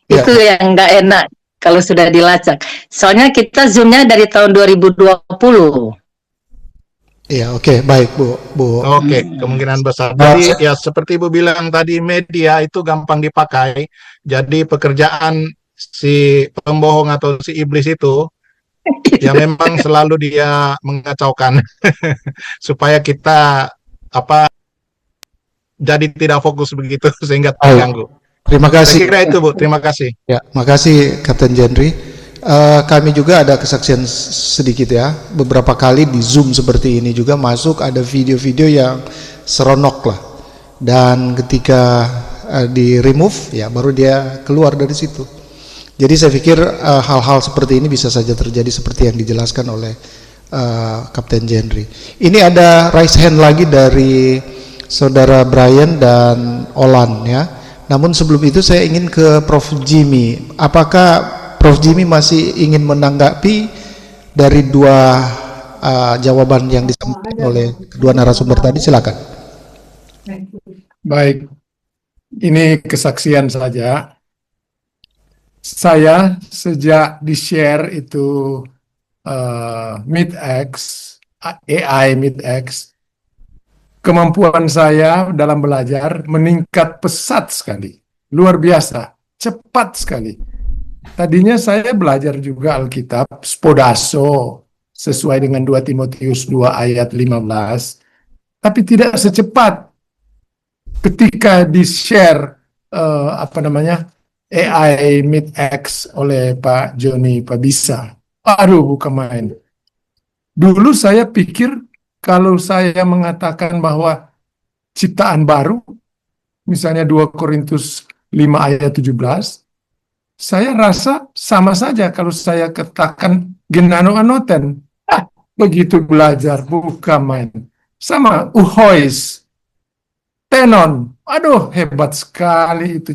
Ya. itu yang nggak enak kalau sudah dilacak. Soalnya kita zoomnya dari tahun 2020. Iya, oke, baik Bu. Oke, kemungkinan besar. Nah, Jadi ya seperti Ibu bilang tadi, media itu gampang dipakai. Jadi pekerjaan si pembohong atau si iblis itu ya memang selalu dia mengacaukan supaya kita jadi tidak fokus begitu sehingga terganggu. Terima Saya kasih. kira itu, Bu. Terima kasih. Ya, makasih Kapten Jendri. Kami juga ada kesaksian sedikit ya. Beberapa kali di Zoom seperti ini juga masuk ada video-video yang seronok lah. Dan ketika di remove ya baru dia keluar dari situ. Jadi saya pikir hal-hal seperti ini bisa saja terjadi seperti yang dijelaskan oleh Kapten Jendri. Ini ada raise hand lagi dari Saudara Brian dan Olan ya. Namun sebelum itu saya ingin ke Prof. Jimmy. Apakah Prof. Jimmy masih ingin menanggapi dari dua jawaban yang disampaikan oleh kedua narasumber tadi? Silakan. Baik, ini kesaksian saja. Saya sejak di-share itu MeetX, AI MeetX, kemampuan saya dalam belajar meningkat pesat sekali, luar biasa, cepat sekali. Tadinya saya belajar juga Alkitab, Spodaso, sesuai dengan 2 Timotius 2 ayat 15, tapi tidak secepat ketika di-share AI MeetX oleh Pak Joni Pabisa. Aduh, bukan main. Dulu saya pikir kalau saya mengatakan bahwa ciptaan baru, misalnya 2 Korintus 5 ayat 17, saya rasa sama saja kalau saya katakan genano anoten. Begitu belajar, bukan main. Sama, uhois, tenon. Aduh, hebat sekali itu.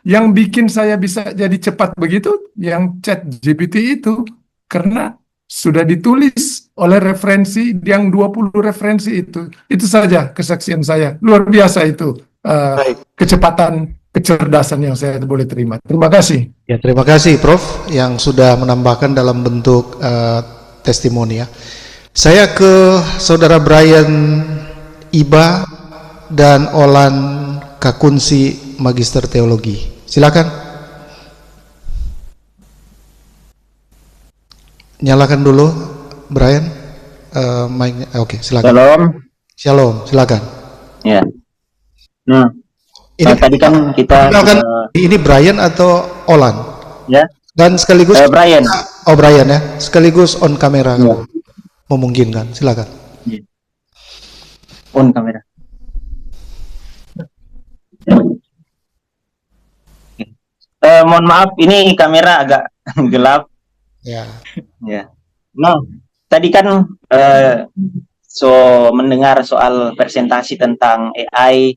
Yang bikin saya bisa jadi cepat begitu, yang ChatGPT itu. Karena sudah ditulis oleh referensi, yang 20 referensi itu. Itu saja kesaksian saya. Luar biasa itu. Kecepatan, kecerdasan yang saya boleh terima. Terima kasih. Ya, terima kasih Prof. yang sudah menambahkan dalam bentuk testimoni ya. Saya ke Saudara Brian Iba dan Olan Kakunsi Magister Teologi. Silakan. Nyalakan dulu Brian. Mic-nya. Oke, silakan. Shalom, silakan. Ya. Nah, Ini tadi kan kita ini Brian atau Olan? ya, Dan sekaligus Brian. Oh, Brian ya. Sekaligus on kamera Ya. kalau memungkinkan. Silakan. On kamera. Mohon maaf, ini kamera agak gelap. Ya. Ya. Nah, tadi kan mendengar soal presentasi tentang AI,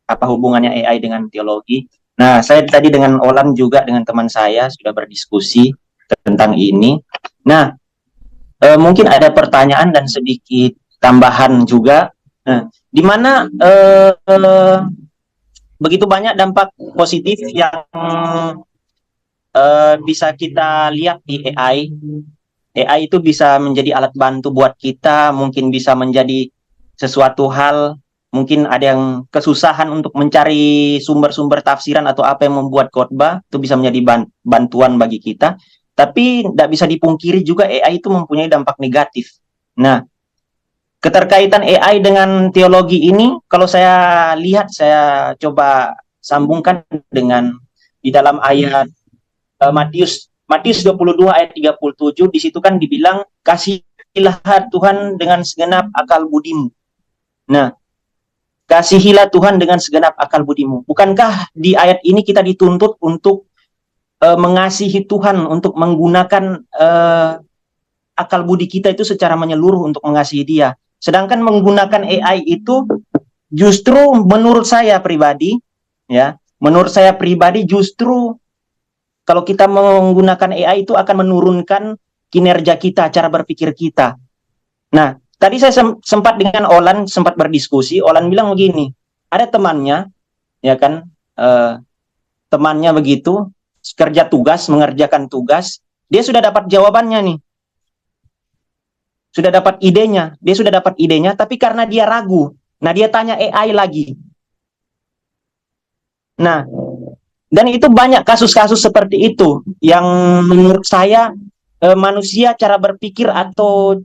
apa hubungannya AI dengan teologi. Nah, saya tadi dengan Olan juga dengan teman saya sudah berdiskusi tentang ini. Nah, mungkin ada pertanyaan dan sedikit tambahan juga. Di mana begitu banyak dampak positif yang bisa kita lihat di AI. AI itu bisa menjadi alat bantu buat kita, mungkin bisa menjadi sesuatu hal, mungkin ada yang kesusahan untuk mencari sumber-sumber tafsiran atau apa yang membuat khotbah, itu bisa menjadi bantuan bagi kita. Tapi tidak bisa dipungkiri juga AI itu mempunyai dampak negatif. Nah, keterkaitan AI dengan teologi ini, kalau saya lihat, saya coba sambungkan dengan di dalam ayat Matius 22 ayat 37, di situ kan dibilang, kasihilah Tuhan dengan segenap akal budimu. Nah, kasihilah Tuhan dengan segenap akal budimu. Bukankah di ayat ini kita dituntut untuk mengasihi Tuhan untuk menggunakan akal budi kita itu secara menyeluruh untuk mengasihi Dia. Sedangkan menggunakan AI itu justru menurut saya pribadi, ya, menurut saya pribadi justru kalau kita menggunakan AI itu akan menurunkan kinerja kita, cara berpikir kita. Nah, tadi saya sempat dengan Olan sempat berdiskusi. Olan bilang begini, ada temannya, ya kan, temannya begitu kerja tugas, mengerjakan tugas, dia sudah dapat jawabannya nih. Sudah dapat idenya, dia sudah dapat idenya, tapi karena dia ragu, nah dia tanya AI lagi. Nah, dan itu banyak kasus-kasus seperti itu yang menurut saya manusia cara berpikir atau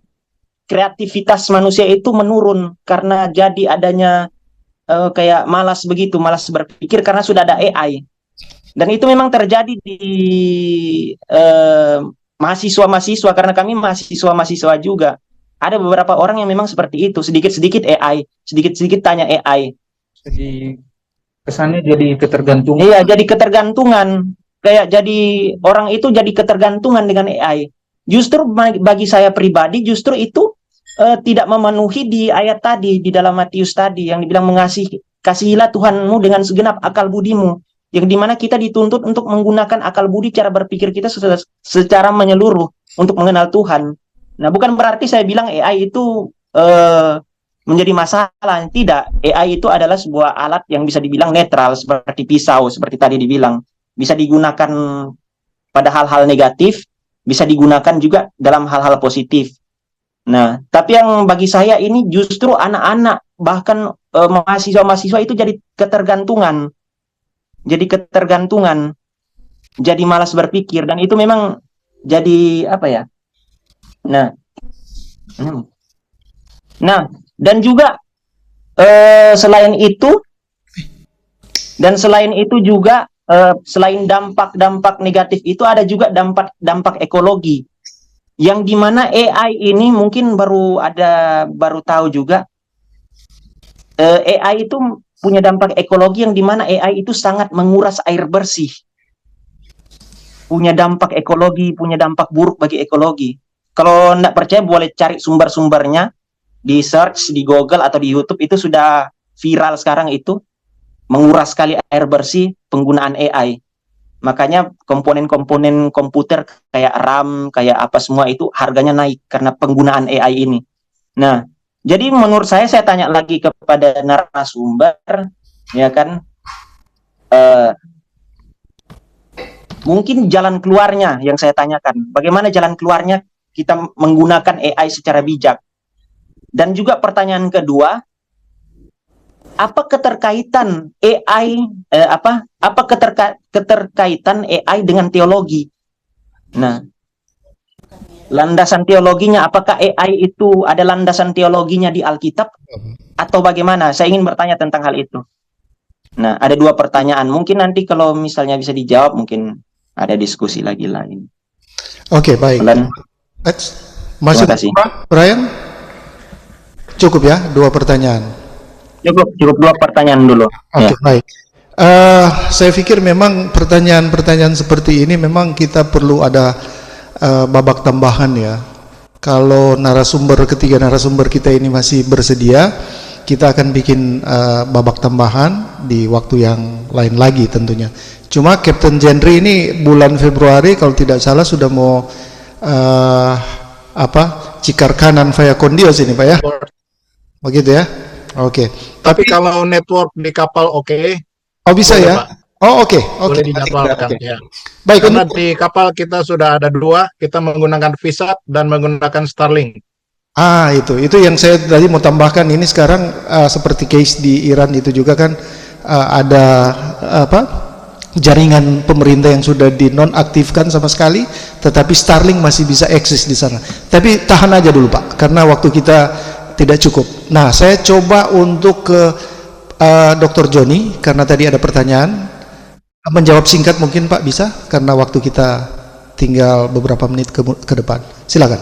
kreativitas manusia itu menurun karena jadi adanya kayak malas begitu, malas berpikir karena sudah ada AI. Dan itu memang terjadi di mahasiswa-mahasiswa, karena kami mahasiswa-mahasiswa juga. Ada beberapa orang yang memang seperti itu, sedikit-sedikit AI, sedikit-sedikit tanya AI. Jadi kesannya jadi ketergantungan. Iya, jadi ketergantungan. Kayak jadi orang itu jadi ketergantungan dengan AI. Justru bagi saya pribadi, justru itu tidak memenuhi di ayat tadi, di dalam Matius tadi, yang dibilang kasihilah Tuhanmu dengan segenap akal budimu. Yang dimana kita dituntut untuk menggunakan akal budi, cara berpikir kita secara menyeluruh untuk mengenal Tuhan. Nah, bukan berarti saya bilang AI itu menjadi masalah. Tidak, AI itu adalah sebuah alat yang bisa dibilang netral, seperti pisau, seperti tadi dibilang. Bisa digunakan pada hal-hal negatif, bisa digunakan juga dalam hal-hal positif. Nah, tapi yang bagi saya ini justru anak-anak, bahkan mahasiswa-mahasiswa itu jadi ketergantungan. Jadi malas berpikir, dan itu memang jadi apa ya? Nah, dan juga selain itu juga selain dampak negatif itu ada juga dampak ekologi, yang dimana AI ini mungkin baru tahu juga, AI itu punya dampak ekologi yang dimana AI itu sangat menguras air bersih. Punya dampak ekologi, punya dampak buruk bagi ekologi. Kalau tidak percaya boleh cari sumber-sumbernya, di search di Google atau di YouTube, itu sudah viral sekarang itu, menguras sekali air bersih penggunaan AI. Makanya komponen-komponen komputer kayak RAM, kayak apa semua itu harganya naik karena penggunaan AI ini. Nah, jadi menurut saya tanya lagi kepada narasumber, ya kan, mungkin jalan keluarnya yang saya tanyakan, bagaimana jalan keluarnya kita menggunakan AI secara bijak? Dan juga pertanyaan kedua, apa keterkaitan AI, keterkaitan AI dengan teologi? Nah, landasan teologinya, apakah AI itu ada landasan teologinya di Alkitab atau bagaimana? Saya ingin bertanya tentang hal itu. Nah, ada dua pertanyaan. Mungkin nanti kalau misalnya bisa dijawab, mungkin ada diskusi lagi lain. Oke, baik. Masuk, Brian? Cukup ya, dua pertanyaan. Cukup dua pertanyaan dulu. Oke, baik. Saya pikir memang pertanyaan-pertanyaan seperti ini memang kita perlu ada babak tambahan ya. Kalau ketiga narasumber kita ini masih bersedia, kita akan bikin babak tambahan di waktu yang lain lagi tentunya. Cuma Captain Genre ini bulan Februari kalau tidak salah sudah mau cikar kanan via Kondios ini Pak ya? Begitu ya? Oke. Tapi kalau network di kapal oh bisa ya? Pak. Oh oke. Boleh dijadwalkan ya. Baik, karena di kapal kita sudah ada dua, kita menggunakan VSAT dan menggunakan Starlink. Itu yang saya tadi mau tambahkan. Ini sekarang seperti case di Iran itu juga kan ada jaringan pemerintah yang sudah dinonaktifkan sama sekali, tetapi Starlink masih bisa eksis di sana. Tapi tahan aja dulu Pak, karena waktu kita tidak cukup. Nah, saya coba untuk ke Dr. Joni, karena tadi ada pertanyaan. Menjawab singkat mungkin Pak bisa, karena waktu kita tinggal beberapa menit ke depan. Silakan.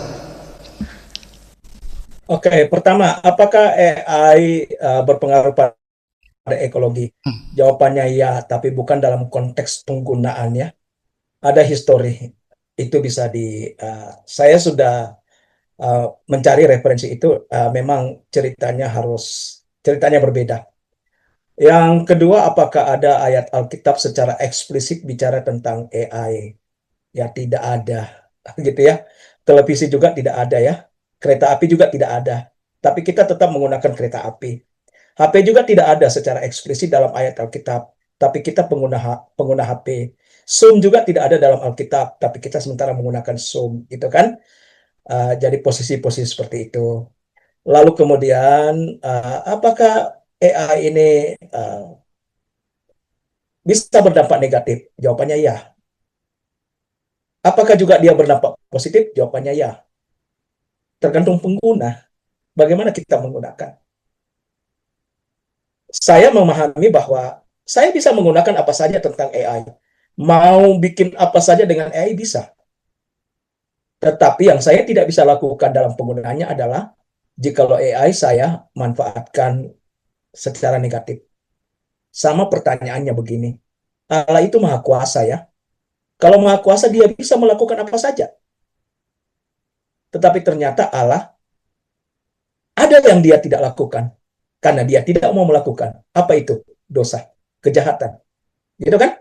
Oke, pertama, apakah AI berpengaruh pada ekologi? Jawabannya ya, tapi bukan dalam konteks penggunaannya. ada history. Itu bisa saya sudah mencari referensi itu, memang ceritanya berbeda. Yang kedua, apakah ada ayat Alkitab secara eksplisit bicara tentang AI? Ya tidak ada, gitu ya. Televisi juga tidak ada ya. Kereta api juga tidak ada. Tapi kita tetap menggunakan kereta api. HP juga tidak ada secara eksplisit dalam ayat Alkitab, tapi kita pengguna HP. Zoom juga tidak ada dalam Alkitab, tapi kita sementara menggunakan Zoom, gitu kan? Jadi posisi-posisi seperti itu. Lalu kemudian, apakah AI ini bisa berdampak negatif? Jawabannya ya. Apakah juga dia berdampak positif? Jawabannya ya. Tergantung pengguna. Bagaimana kita menggunakan. Saya memahami bahwa saya bisa menggunakan apa saja tentang AI. Mau bikin apa saja dengan AI bisa. Tetapi yang saya tidak bisa lakukan dalam penggunaannya adalah jikalau AI saya manfaatkan secara negatif. Sama pertanyaannya begini. Allah itu maha kuasa ya. Kalau maha kuasa dia bisa melakukan apa saja. Tetapi ternyata Allah ada yang dia tidak lakukan. Karena dia tidak mau melakukan. Apa itu? Dosa, kejahatan. Gitu kan?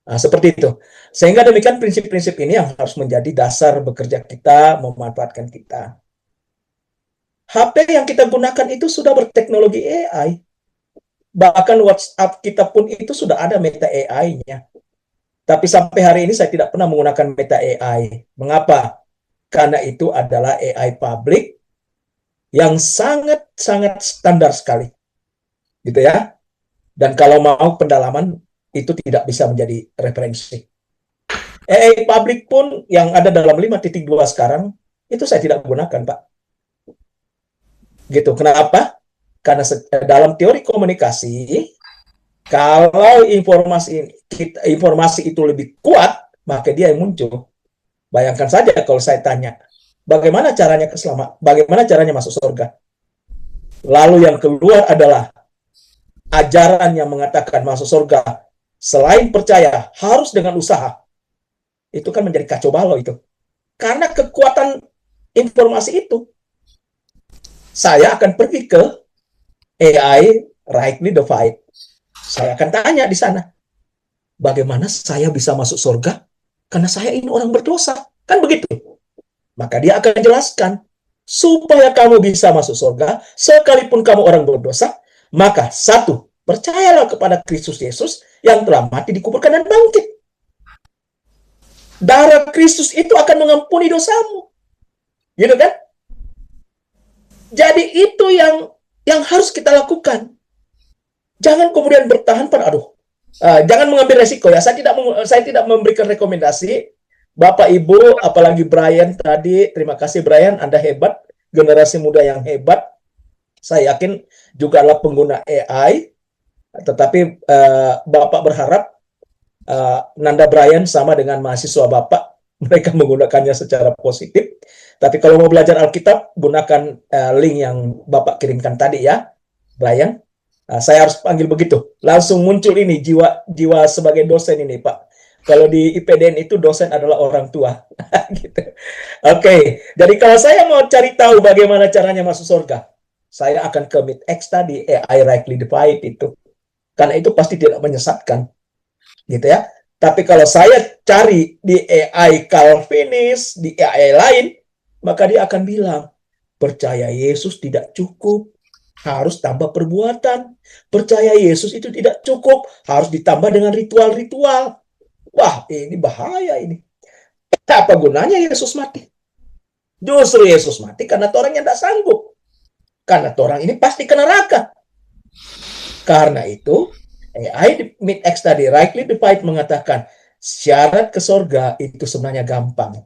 Nah, seperti itu. Sehingga demikian prinsip-prinsip ini yang harus menjadi dasar bekerja kita, memanfaatkan kita. HP yang kita gunakan itu sudah berteknologi AI. Bahkan WhatsApp kita pun itu sudah ada Meta AI-nya. Tapi sampai hari ini saya tidak pernah menggunakan Meta AI. Mengapa? Karena itu adalah AI public yang sangat-sangat standar sekali. Gitu ya. Dan kalau mau pendalaman, itu tidak bisa menjadi referensi. AI public pun yang ada dalam 5.2 sekarang, itu saya tidak gunakan, Pak. Gitu. Kenapa? Karena dalam teori komunikasi, kalau informasi itu lebih kuat, maka dia yang muncul. Bayangkan saja kalau saya tanya, bagaimana caranya masuk surga? Lalu yang keluar adalah ajaran yang mengatakan masuk surga selain percaya harus dengan usaha. Itu kan menjadi kacau balau itu. Karena kekuatan informasi itu. Saya akan pergi ke AI rightly divide. Saya akan tanya di sana, bagaimana saya bisa masuk surga? Karena saya ini orang berdosa. Kan begitu. Maka dia akan jelaskan, supaya kamu bisa masuk surga, sekalipun kamu orang berdosa, maka satu, percayalah kepada Kristus Yesus yang telah mati, dikuburkan, dan bangkit. Darah Kristus itu akan mengampuni dosamu. Gitu kan? Jadi itu yang harus kita lakukan. Jangan kemudian bertahan pada jangan mengambil resiko ya. Saya tidak memberikan rekomendasi. Bapak Ibu, apalagi Brian tadi, terima kasih Brian, Anda hebat, generasi muda yang hebat. Saya yakin juga adalah pengguna AI. Tetapi Bapak berharap Nanda Brian sama dengan mahasiswa Bapak, mereka menggunakannya secara positif. Tapi kalau mau belajar Alkitab, gunakan link yang Bapak kirimkan tadi ya, Brian. Saya harus panggil begitu. Langsung muncul ini jiwa sebagai dosen ini, Pak. Kalau di IPDN itu dosen adalah orang tua. Gitu. Oke. Jadi kalau saya mau cari tahu bagaimana caranya masuk surga, saya akan ke MeetX tadi, AI rightly divide itu. Karena itu pasti tidak menyesatkan. Gitu ya. Tapi kalau saya cari di AI Calvinis, di AI lain, maka dia akan bilang, percaya Yesus tidak cukup, harus tambah perbuatan. Percaya Yesus itu tidak cukup, harus ditambah dengan ritual-ritual. Wah, ini bahaya ini. Apa gunanya Yesus mati? Justru Yesus mati karena orang yang tidak sanggup. Karena orang ini pasti ke neraka. Karena itu, AI MeetX tadi, rightly divide, mengatakan, syarat ke surga itu sebenarnya gampang.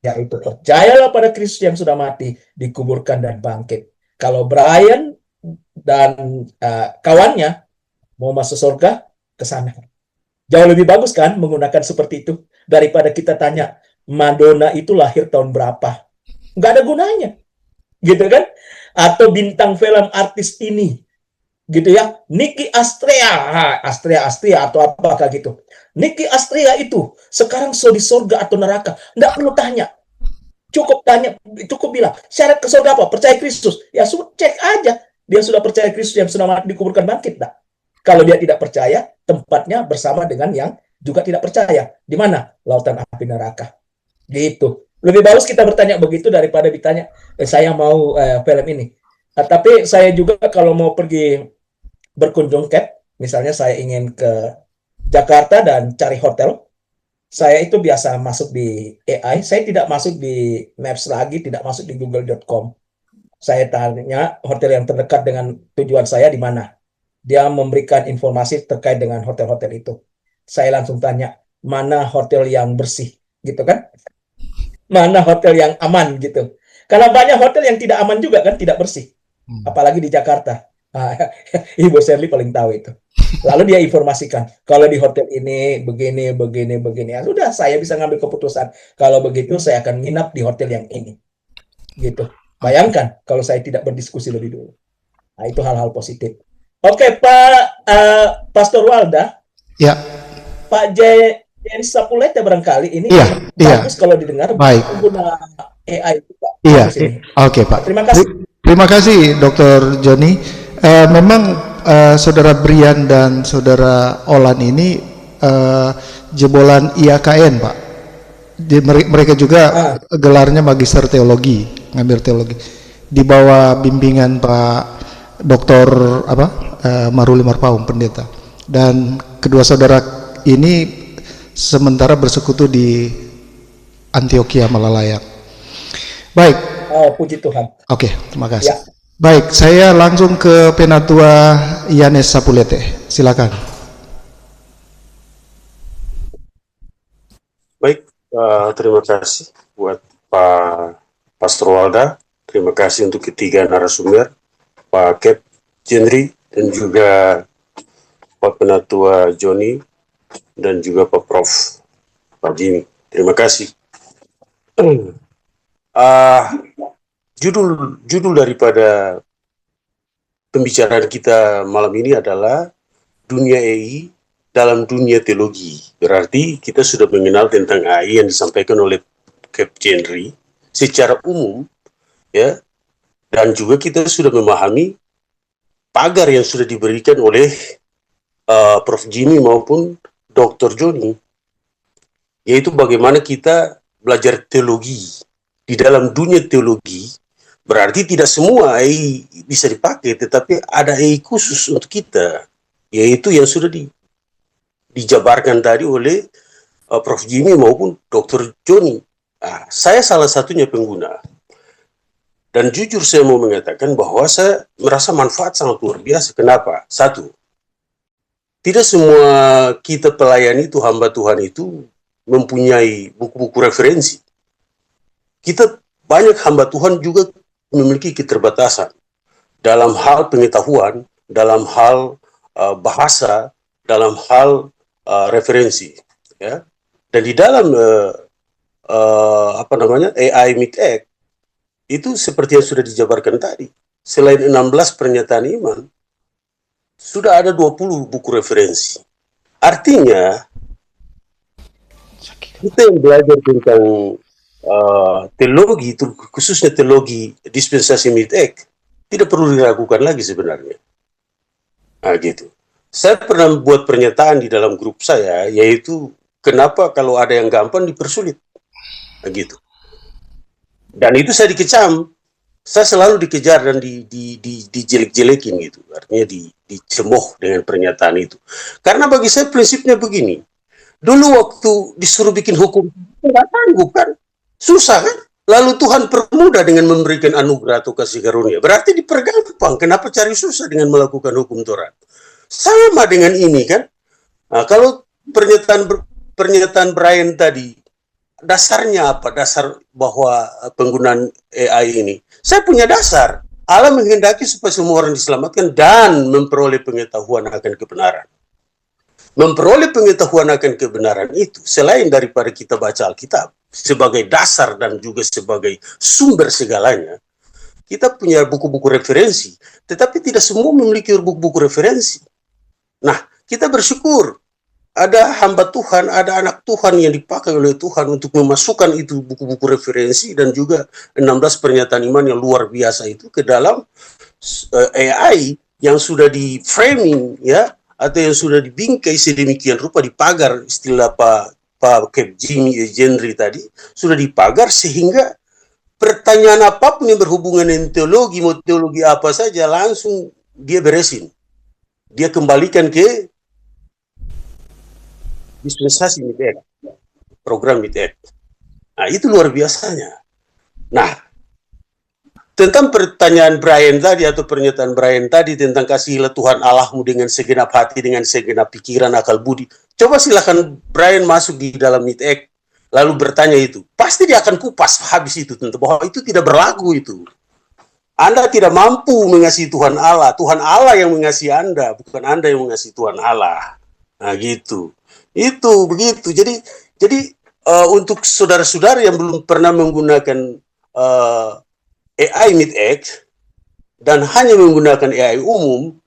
Yaitu percayalah pada Kristus yang sudah mati, dikuburkan dan bangkit. Kalau Brian dan kawannya mau masuk surga, ke sana. Jauh lebih bagus kan menggunakan seperti itu daripada kita tanya Madonna itu lahir tahun berapa. Nggak ada gunanya. Gitu kan? Atau bintang film artis ini gitu ya. Niki Astrea, Astrea atau apakah gitu. Niki Astrea itu sekarang di surga atau neraka, nggak perlu tanya. Cukup tanya, cukup bilang, syarat ke surga apa? Percaya Kristus. Ya sudah, cek aja. Dia sudah percaya Kristus yang sudah mati, dikuburkan, bangkit. Nah, kalau dia tidak percaya, tempatnya bersama dengan yang juga tidak percaya. Di mana? Lautan api neraka. Gitu. Lebih bagus kita bertanya begitu daripada ditanya, saya mau film ini. Nah, tapi saya juga kalau mau pergi berkunjung misalnya saya ingin ke Jakarta dan cari hotel, saya itu biasa masuk di AI, saya tidak masuk di Maps lagi, tidak masuk di Google.com. Saya tanya hotel yang terdekat dengan tujuan saya di mana. Dia memberikan informasi terkait dengan hotel-hotel itu. Saya langsung tanya, mana hotel yang bersih, gitu kan? Mana hotel yang aman, gitu. Karena banyak hotel yang tidak aman juga kan, tidak bersih. Apalagi di Jakarta. Ibu Shirley paling tahu itu. Lalu dia informasikan, kalau di hotel ini begini. Ya sudah, saya bisa ngambil keputusan. Kalau begitu saya akan nginap di hotel yang ini. Gitu. Bayangkan kalau saya tidak berdiskusi lebih dulu. Nah, itu hal-hal positif. Oke, Pak Pastor Walda. Ya. Pak Jens Sapulete barangkali ini bagus kalau didengar. Baik. Pengguna AI itu, Pak. Iya. Oke, Pak. Terima kasih. Terima kasih, Dr. Joni. Memang Saudara Brian dan Saudara Olan ini jebolan IAKN, Pak. Mereka juga gelarnya Magister Teologi, ngambil teologi. Di bawah bimbingan Pak Dr. Maruli Marpaung, pendeta. Dan kedua saudara ini sementara bersekutu di Antioquia Malalaya. Baik. Oh, puji Tuhan. Oke, terima kasih. Ya. Baik, saya langsung ke Penatua Yanes Sapulete. Silakan. Baik, terima kasih buat Pak Pastor Walda. Terima kasih untuk ketiga narasumber, Pak Kep Jenry, dan juga Pak Penatua Joni, dan juga Pak Prof. Pak Jimmy. Terima kasih. Judul daripada pembicaraan kita malam ini adalah dunia AI dalam dunia teologi. Berarti kita sudah mengenal tentang AI yang disampaikan oleh Cap Henry secara umum, ya, dan juga kita sudah memahami pagar yang sudah diberikan oleh Prof. Jimmy maupun Dr. Joni, yaitu bagaimana kita belajar teologi. Di dalam dunia teologi, berarti tidak semua AI bisa dipakai, tetapi ada AI khusus untuk kita, yaitu yang sudah dijabarkan tadi oleh Prof. Jimmy maupun Dr. Joni. Saya salah satunya pengguna. Dan jujur saya mau mengatakan bahwa saya merasa manfaat sangat luar biasa. Kenapa? Satu, tidak semua kita pelayan itu, hamba Tuhan itu, mempunyai buku-buku referensi. Kita banyak hamba Tuhan juga memiliki keterbatasan dalam hal pengetahuan, dalam hal bahasa, dalam hal referensi, ya. Dan di dalam AI MITEC itu seperti yang sudah dijabarkan tadi, selain 16 pernyataan iman, sudah ada 20 buku referensi. Artinya kita yang belajar tentang teologi, khususnya teologi dispensasi MITEC, tidak perlu diragukan lagi sebenarnya. Gitu. Saya pernah buat pernyataan di dalam grup saya, yaitu kenapa kalau ada yang gampang dipersulit, gitu. Dan itu saya dikecam, saya selalu dikejar dan dijelek-jelekin gitu, artinya dicemooh dengan pernyataan itu. Karena bagi saya prinsipnya begini, dulu waktu disuruh bikin hukum, nggak sanggup kan? Susah kan? Lalu Tuhan permudah dengan memberikan anugerah atau kasih karunia. Berarti dipergampang. Kenapa cari susah dengan melakukan hukum Taurat? Sama dengan ini kan? Kalau pernyataan Brian tadi, dasarnya apa? Dasar bahwa penggunaan AI ini. Saya punya dasar. Allah menghendaki supaya semua orang diselamatkan dan memperoleh pengetahuan akan kebenaran. Memperoleh pengetahuan akan kebenaran itu, selain daripada kita baca Alkitab sebagai dasar dan juga sebagai sumber segalanya, kita punya buku-buku referensi, tetapi tidak semua memiliki buku-buku referensi. Nah, kita bersyukur ada hamba Tuhan, ada anak Tuhan yang dipakai oleh Tuhan untuk memasukkan itu buku-buku referensi dan juga 16 pernyataan iman yang luar biasa itu ke dalam AI yang sudah di framing ya, atau yang sudah dibingkai sedemikian rupa, dipagar, istilah Pak Jimmy Gendry tadi, sudah dipagar sehingga pertanyaan apapun yang berhubungan dengan teologi, mau teologi apa saja, langsung dia beresin. Dia kembalikan ke dispensasi MITEK, program MITEK. Nah, itu luar biasanya. Nah, tentang pertanyaan Brian tadi atau pernyataan Brian tadi tentang kasihilah Tuhan Allahmu dengan segenap hati, dengan segenap pikiran, akal budi. Coba silakan Brian masuk di dalam MITEK, lalu bertanya itu. Pasti dia akan kupas habis itu tentang bahwa itu tidak berlaku itu. Anda tidak mampu mengasihi Tuhan Allah. Tuhan Allah yang mengasihi Anda, bukan Anda yang mengasihi Tuhan Allah. Nah, gitu. Itu begitu. Jadi untuk saudara-saudara yang belum pernah menggunakan AI MITEK dan hanya menggunakan AI umum,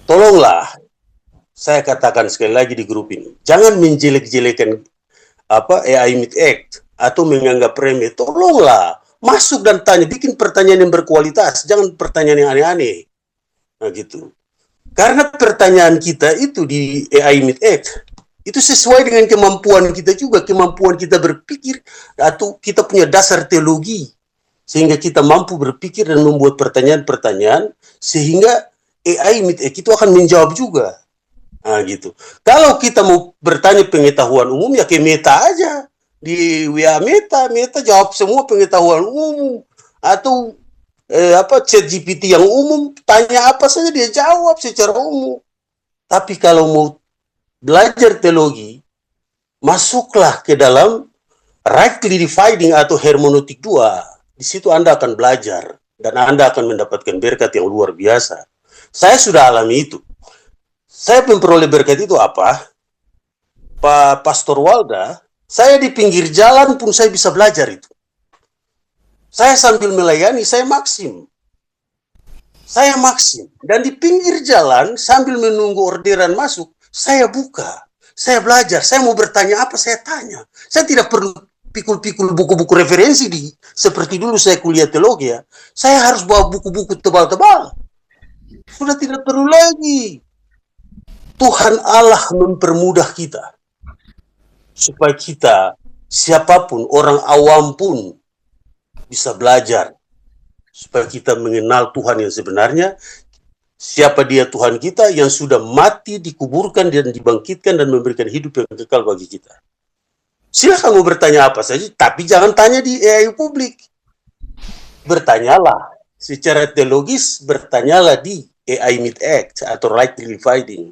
tolonglah, saya katakan sekali lagi di grup ini, jangan menjelek-jelekan AI MITEK atau menganggap remeh. Tolonglah masuk dan tanya, bikin pertanyaan yang berkualitas, jangan pertanyaan yang aneh-aneh. Nah, gitu. Karena pertanyaan kita itu di AI MITEK itu sesuai dengan kemampuan kita juga, kemampuan kita berpikir atau kita punya dasar teologi sehingga kita mampu berpikir dan membuat pertanyaan-pertanyaan sehingga AI MITEK itu akan menjawab juga. Nah, gitu. Kalau kita mau bertanya pengetahuan umum ya ke Meta aja di WA Meta jawab semua pengetahuan umum atau ChatGPT yang umum, tanya apa saja dia jawab secara umum. Tapi kalau mau belajar teologi, masuklah ke dalam rightly dividing atau hermeneutik 2. Di situ Anda akan belajar dan Anda akan mendapatkan berkat yang luar biasa. Saya sudah alami itu. Saya memperoleh berkat itu apa? Pak Pastor Walda, saya di pinggir jalan pun saya bisa belajar itu. Saya sambil melayani, saya maksim. Dan di pinggir jalan, sambil menunggu orderan masuk, saya buka. Saya belajar. Saya mau bertanya apa, saya tanya. Saya tidak perlu pikul-pikul buku-buku referensi seperti dulu saya kuliah teologi ya. Saya harus bawa buku-buku tebal-tebal. Sudah tidak perlu lagi. Tuhan Allah mempermudah kita. Supaya kita, siapapun, orang awam pun, bisa belajar supaya kita mengenal Tuhan yang sebenarnya, siapa dia Tuhan kita yang sudah mati, dikuburkan dan dibangkitkan dan memberikan hidup yang kekal bagi kita. Silakan mau bertanya apa saja, tapi jangan tanya di AI publik. Bertanyalah secara teologis, bertanyalah di AI MITEK atau rightly dividing.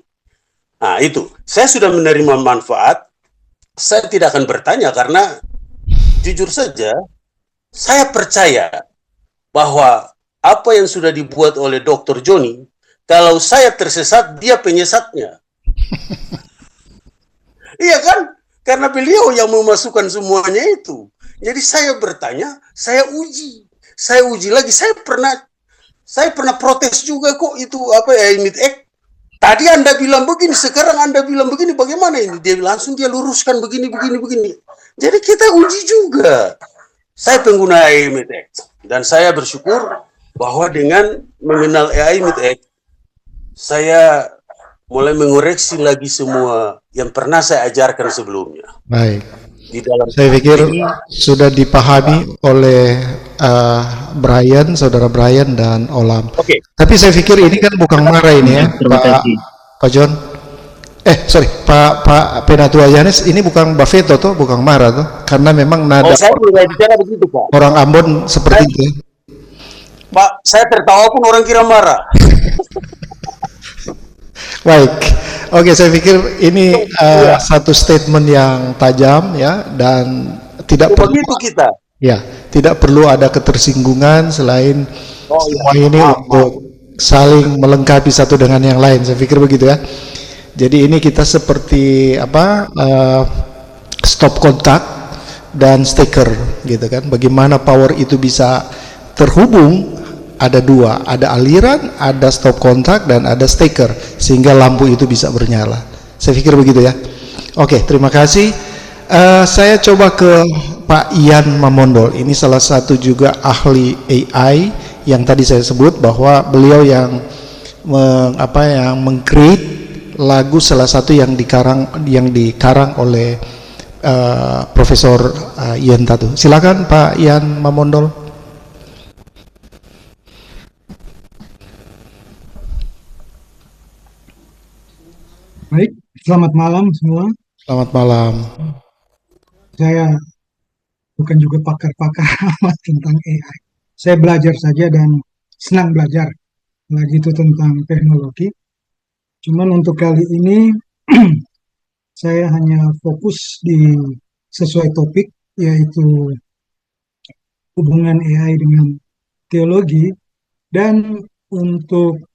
Nah, itu. Saya sudah menerima manfaat. Saya tidak akan bertanya karena jujur saja saya percaya bahwa apa yang sudah dibuat oleh Dr. Joni, kalau saya tersesat, dia penyesatnya. Iya kan? Karena beliau yang memasukkan semuanya itu. Jadi saya bertanya, saya uji. Saya uji lagi. Saya pernah protes juga kok itu MITEK. Tadi Anda bilang begini, sekarang Anda bilang begini, bagaimana ini? Dia langsung dia luruskan begini. Jadi kita uji juga. Saya pengguna AI MITEK dan saya bersyukur bahwa dengan mengenal AI MITEK, saya mulai mengoreksi lagi semua yang pernah saya ajarkan sebelumnya. Baik. Di dalam saya pikir sudah dipahami oleh Brian, saudara Brian dan Olam. Oke. Tapi saya pikir ini kan bukan marah ini ya, Pak John. Pak Penatua Yanes, ini bukan Buffeto tuh, bukan marah tuh, karena memang nada saya mulai bicara begitu, Pak. orang Ambon seperti itu. Pak, saya tertawa pun orang kira marah. Baik, oke, saya pikir ini satu statement yang tajam ya, dan tidak perlu begitu kita. Ya, tidak perlu ada ketersinggungan selain semua ini untuk saling melengkapi satu dengan yang lain. Saya pikir begitu ya. Jadi ini kita seperti stop kontak dan stiker gitu kan. Bagaimana power itu bisa terhubung ada dua, ada aliran, ada stop kontak, dan ada steker, sehingga lampu itu bisa bernyala. Saya pikir begitu ya. Oke, terima kasih. Saya coba ke Pak Ian Mamondol. Ini salah satu juga ahli AI yang tadi saya sebut, bahwa beliau yang meng-create lagu salah satu yang dikarang oleh Profesor Ian Tatu. Silakan Pak Ian Mamondol. Baik, selamat malam semua. Selamat malam. Saya bukan juga pakar-pakar amat tentang AI. Saya belajar saja dan senang belajar lagi itu tentang teknologi. Cuman untuk kali ini saya hanya fokus di sesuai topik, yaitu hubungan AI dengan teologi. Dan untuk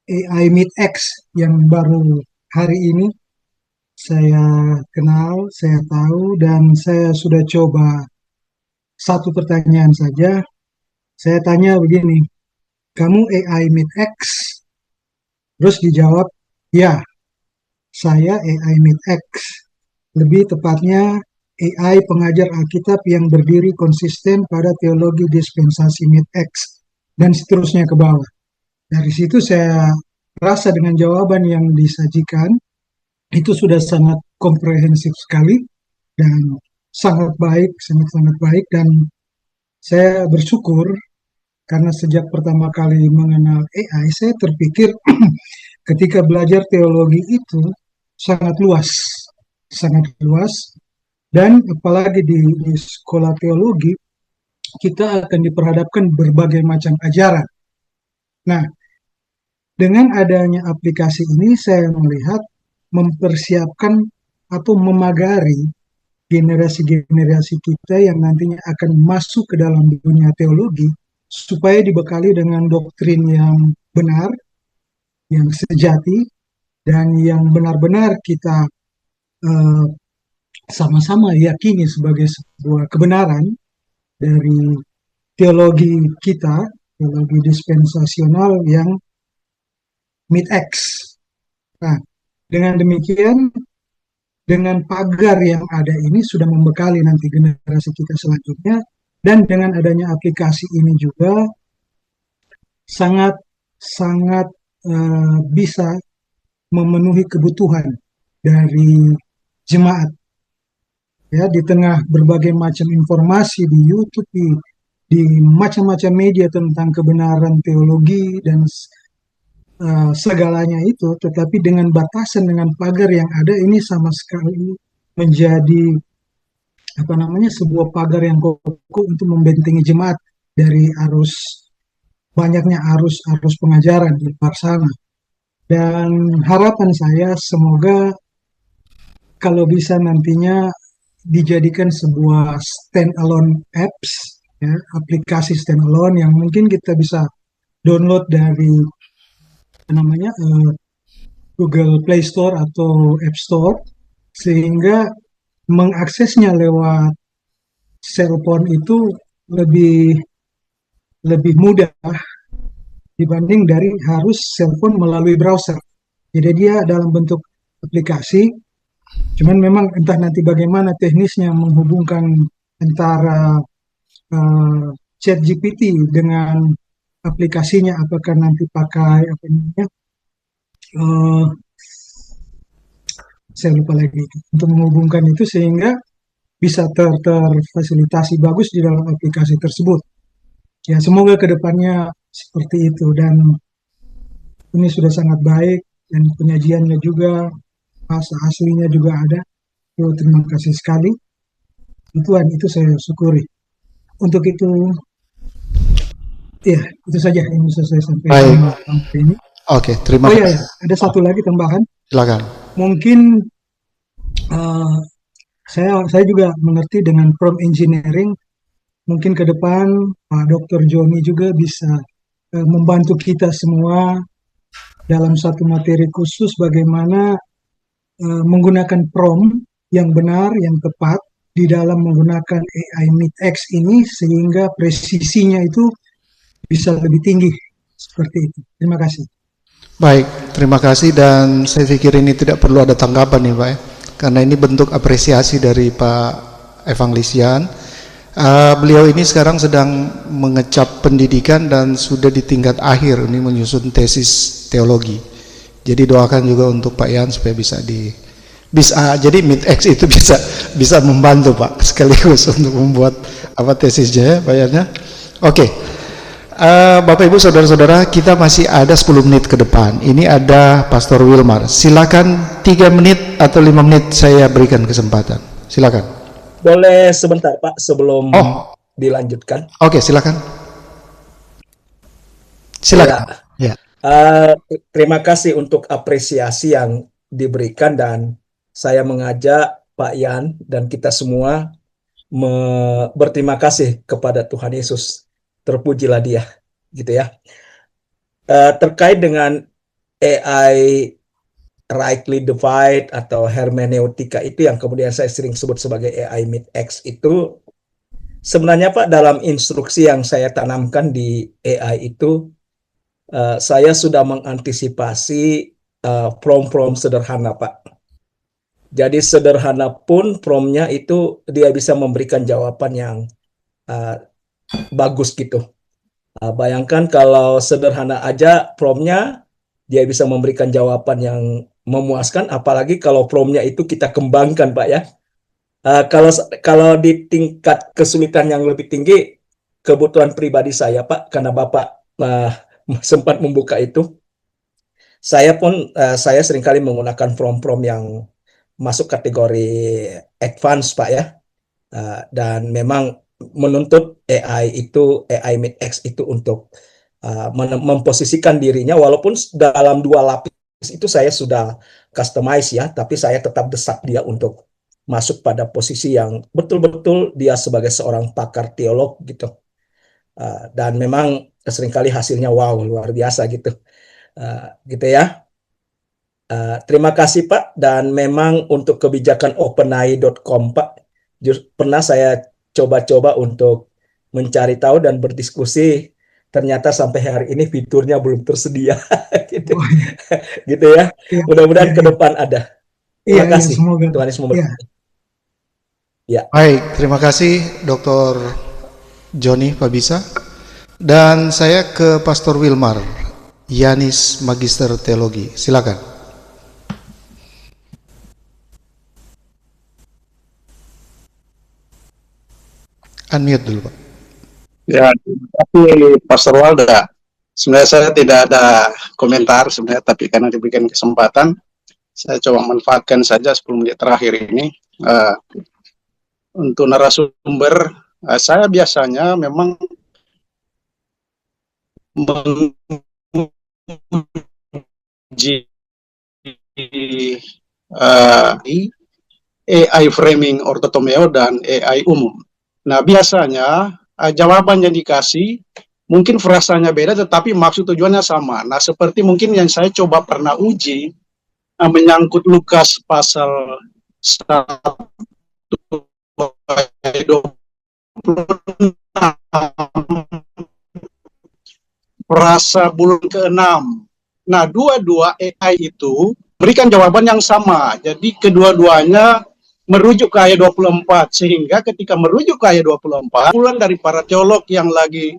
AI MeetX yang baru hari ini saya kenal, saya tahu, dan saya sudah coba satu pertanyaan saja. Saya tanya begini, kamu AI MeetX? Terus dijawab, ya, saya AI MeetX. Lebih tepatnya AI pengajar Alkitab yang berdiri konsisten pada teologi dispensasi MeetX, dan seterusnya ke bawah. Dari situ saya rasa dengan jawaban yang disajikan itu sudah sangat komprehensif sekali dan sangat baik, sangat-sangat baik, dan saya bersyukur karena sejak pertama kali mengenal AI, saya terpikir ketika belajar teologi itu sangat luas, dan apalagi di sekolah teologi kita akan diperhadapkan berbagai macam ajaran. Nah, dengan adanya aplikasi ini saya melihat mempersiapkan atau memagari generasi-generasi kita yang nantinya akan masuk ke dalam dunia teologi supaya dibekali dengan doktrin yang benar, yang sejati, dan yang benar-benar kita sama-sama yakini sebagai sebuah kebenaran dari teologi kita, teologi dispensasional yang MeetX. Nah, dengan demikian, dengan pagar yang ada ini sudah membekali nanti generasi kita selanjutnya, dan dengan adanya aplikasi ini juga sangat bisa memenuhi kebutuhan dari jemaat. Ya, di tengah berbagai macam informasi di YouTube, di macam-macam media tentang kebenaran teologi dan segalanya itu, tetapi dengan batasan, dengan pagar yang ada ini sama sekali menjadi sebuah pagar yang kokoh untuk membentengi jemaat dari banyaknya arus pengajaran di luar sana. Dan harapan saya semoga kalau bisa nantinya dijadikan sebuah stand-alone apps, ya, aplikasi stand-alone yang mungkin kita bisa download dari Google Play Store atau App Store, sehingga mengaksesnya lewat cellphone itu lebih mudah dibanding dari harus cellphone melalui browser. Jadi dia dalam bentuk aplikasi, cuman memang entah nanti bagaimana teknisnya menghubungkan antara ChatGPT dengan aplikasinya, apakah nanti pakai saya lupa lagi untuk menghubungkan itu sehingga bisa terfasilitasi bagus di dalam aplikasi tersebut. Ya, semoga kedepannya seperti itu, dan ini sudah sangat baik dan penyajiannya juga, bahasa aslinya juga ada. Terima kasih sekali. Tuhan, itu saya syukuri. Untuk itu, ya, itu saja yang bisa saya sampaikan hari ini. Oke, terima kasih. Ya, ada satu lagi tambahan. Silakan. Mungkin saya juga mengerti dengan prompt engineering. Mungkin ke depan Pak Dr. Joni juga bisa membantu kita semua dalam satu materi khusus bagaimana menggunakan prompt yang benar, yang tepat di dalam menggunakan AI Meet-X ini sehingga presisinya itu bisa lebih tinggi seperti itu. Terima kasih. Baik, terima kasih, dan saya pikir ini tidak perlu ada tanggapan nih Pak ya, karena ini bentuk apresiasi dari Pak Evangelisian. Beliau ini sekarang sedang mengecap pendidikan dan sudah di tingkat akhir ini menyusun tesis teologi. Jadi doakan juga untuk Pak Yan supaya bisa jadi Meet-X itu bisa membantu Pak sekaligus untuk membuat tesisnya ya Pak Yan ya. Oke. Bapak Ibu Saudara-saudara, kita masih ada 10 menit ke depan. Ini ada Pastor Wilmar. Silakan 3 menit atau 5 menit saya berikan kesempatan. Silakan. Boleh sebentar Pak sebelum dilanjutkan. Oke, silakan. Silakan. Ya. Terima kasih untuk apresiasi yang diberikan, dan saya mengajak Pak Yan dan kita semua berterima kasih kepada Tuhan Yesus. Terpujilah Dia, gitu ya. Terkait dengan AI rightly divide atau hermeneutika itu yang kemudian saya sering sebut sebagai AI Meet-X itu, sebenarnya Pak, dalam instruksi yang saya tanamkan di AI itu, saya sudah mengantisipasi prompt sederhana Pak. Jadi sederhana pun promptnya itu dia bisa memberikan jawaban yang bagus gitu. Bayangkan kalau sederhana aja promptnya dia bisa memberikan jawaban yang memuaskan, apalagi kalau promptnya itu kita kembangkan Pak ya. Kalau di tingkat kesulitan yang lebih tinggi, kebutuhan pribadi saya Pak, karena Bapak sempat membuka itu, saya seringkali menggunakan prompt yang masuk kategori advance Pak ya, dan memang menuntut AI Meet-X itu untuk memposisikan dirinya, walaupun dalam 2 lapis itu saya sudah customize ya, tapi saya tetap desak dia untuk masuk pada posisi yang betul-betul dia sebagai seorang pakar teolog gitu, dan memang seringkali hasilnya wow, luar biasa gitu, gitu ya. Terima kasih Pak, dan memang untuk kebijakan OpenAI.com Pak, pernah saya coba-coba untuk mencari tahu dan berdiskusi. Ternyata sampai hari ini fiturnya belum tersedia, gitu, gitu ya. Mudah-mudahan ke depan ada. Terima kasih. Tuhan Yesus memberkati. Ya. Baik, terima kasih Dr. Johnny Pabisa. Dan saya ke Pastor Wilmar, Yanis Magister Teologi. Silakan. Unmute dulu Pak. Ya, terima kasih Pastor Walda. Sebenarnya saya tidak ada komentar sebenarnya, tapi karena diberikan kesempatan, saya coba manfaatkan saja 10 menit terakhir ini. Untuk narasumber, saya biasanya memang menguji AI framing ortotomeo dan AI umum. Nah, biasanya jawaban yang dikasih mungkin frasanya beda tetapi maksud tujuannya sama. Nah, seperti mungkin yang saya coba pernah uji menyangkut Lukas pasal 1:26 frasa bulun ke-6. Nah, dua-dua AI itu berikan jawaban yang sama. Jadi kedua-duanya merujuk ke ayat 24, sehingga ketika merujuk ke ayat 24, kumpulan dari para teolog yang lagi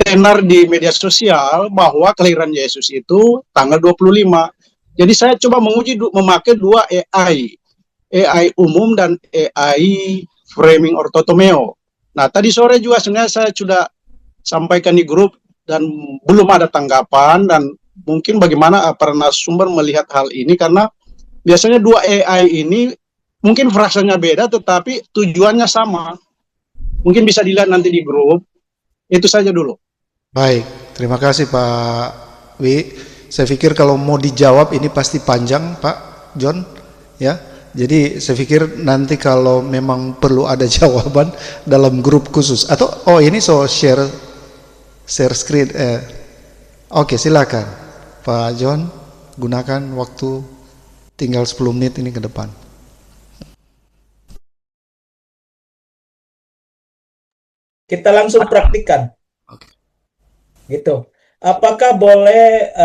tenar di media sosial bahwa kelahiran Yesus itu tanggal 25. Jadi saya coba memakai 2 AI umum dan AI framing ortotomeo. Nah, tadi sore juga sebenarnya saya sudah sampaikan di grup dan belum ada tanggapan, dan mungkin bagaimana para narasumber melihat hal ini, karena biasanya 2 AI ini mungkin frasanya beda tetapi tujuannya sama. Mungkin bisa dilihat nanti di grup. Itu saja dulu. Baik, terima kasih Pak Wi. Saya pikir kalau mau dijawab ini pasti panjang Pak John ya. Jadi saya pikir nanti kalau memang perlu ada jawaban dalam grup khusus atau ini share screen. Oke, silakan Pak John, gunakan waktu tinggal 10 menit ini ke depan. Kita langsung praktikan. Oke. Gitu. Apakah boleh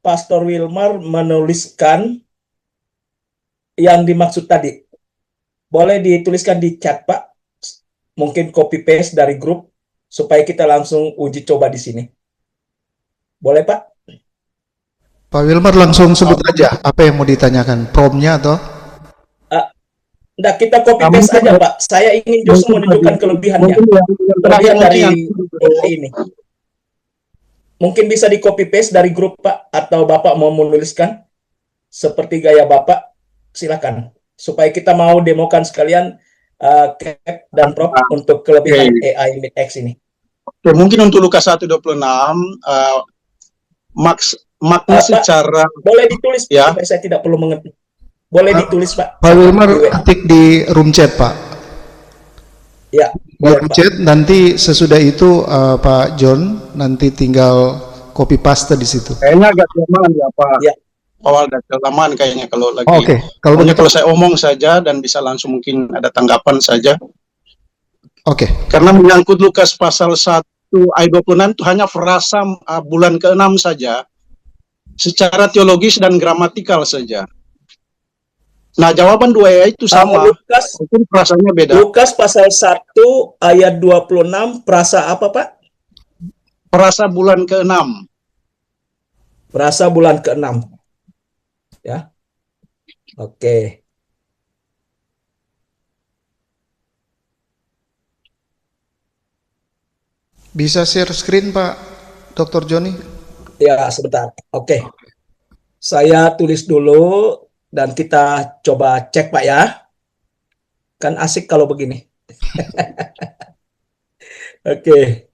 Pastor Wilmar menuliskan yang dimaksud tadi? Boleh dituliskan di chat, Pak. Mungkin copy paste dari grup supaya kita langsung uji coba di sini. Boleh, Pak? Pak Wilmar langsung sebut aja apa yang mau ditanyakan, promnya atau? Nggak, kita copy paste aja, Pak. Saya ingin justru menunjukkan kelebihannya. Kelebihan dari AI ini. Mungkin bisa di copy paste dari grup, Pak, atau Bapak mau menuliskan seperti gaya Bapak, silakan. Supaya kita mau demokan sekalian Cap dan Prof untuk kelebihan AI Mid-X ini. Oke, mungkin untuk Lukas 1:26 makna secara boleh ditulis, ya. supaya saya tidak perlu mengerti. Boleh ditulis, Pak. Pak Wilmar ketik di room chat, Pak. Ya, Di room chat, nanti sesudah itu Pak John nanti tinggal copy paste di situ. Kayaknya agak kelamaan ya, Pak. Ya. Awal agak kelamaan kayaknya kalau lagi. Oke. Kalau saya omong saja dan bisa langsung mungkin ada tanggapan saja. Oke. Karena menyangkut Lukas pasal 1 ayat 26 itu hanya frasa bulan ke-6 saja. Secara teologis dan gramatikal saja. Nah, jawaban 2 ayat itu sama. Lukas, mungkin frasanya beda. Lukas pasal 1 ayat 26 frasa apa, Pak? Frasa bulan ke-6. Frasa bulan ke-6. Ya. Oke. Bisa share screen, Pak Dr. Joni? Ya, sebentar. Oke. Saya tulis dulu dan kita coba cek, Pak, ya. Kan asik kalau begini. Oke.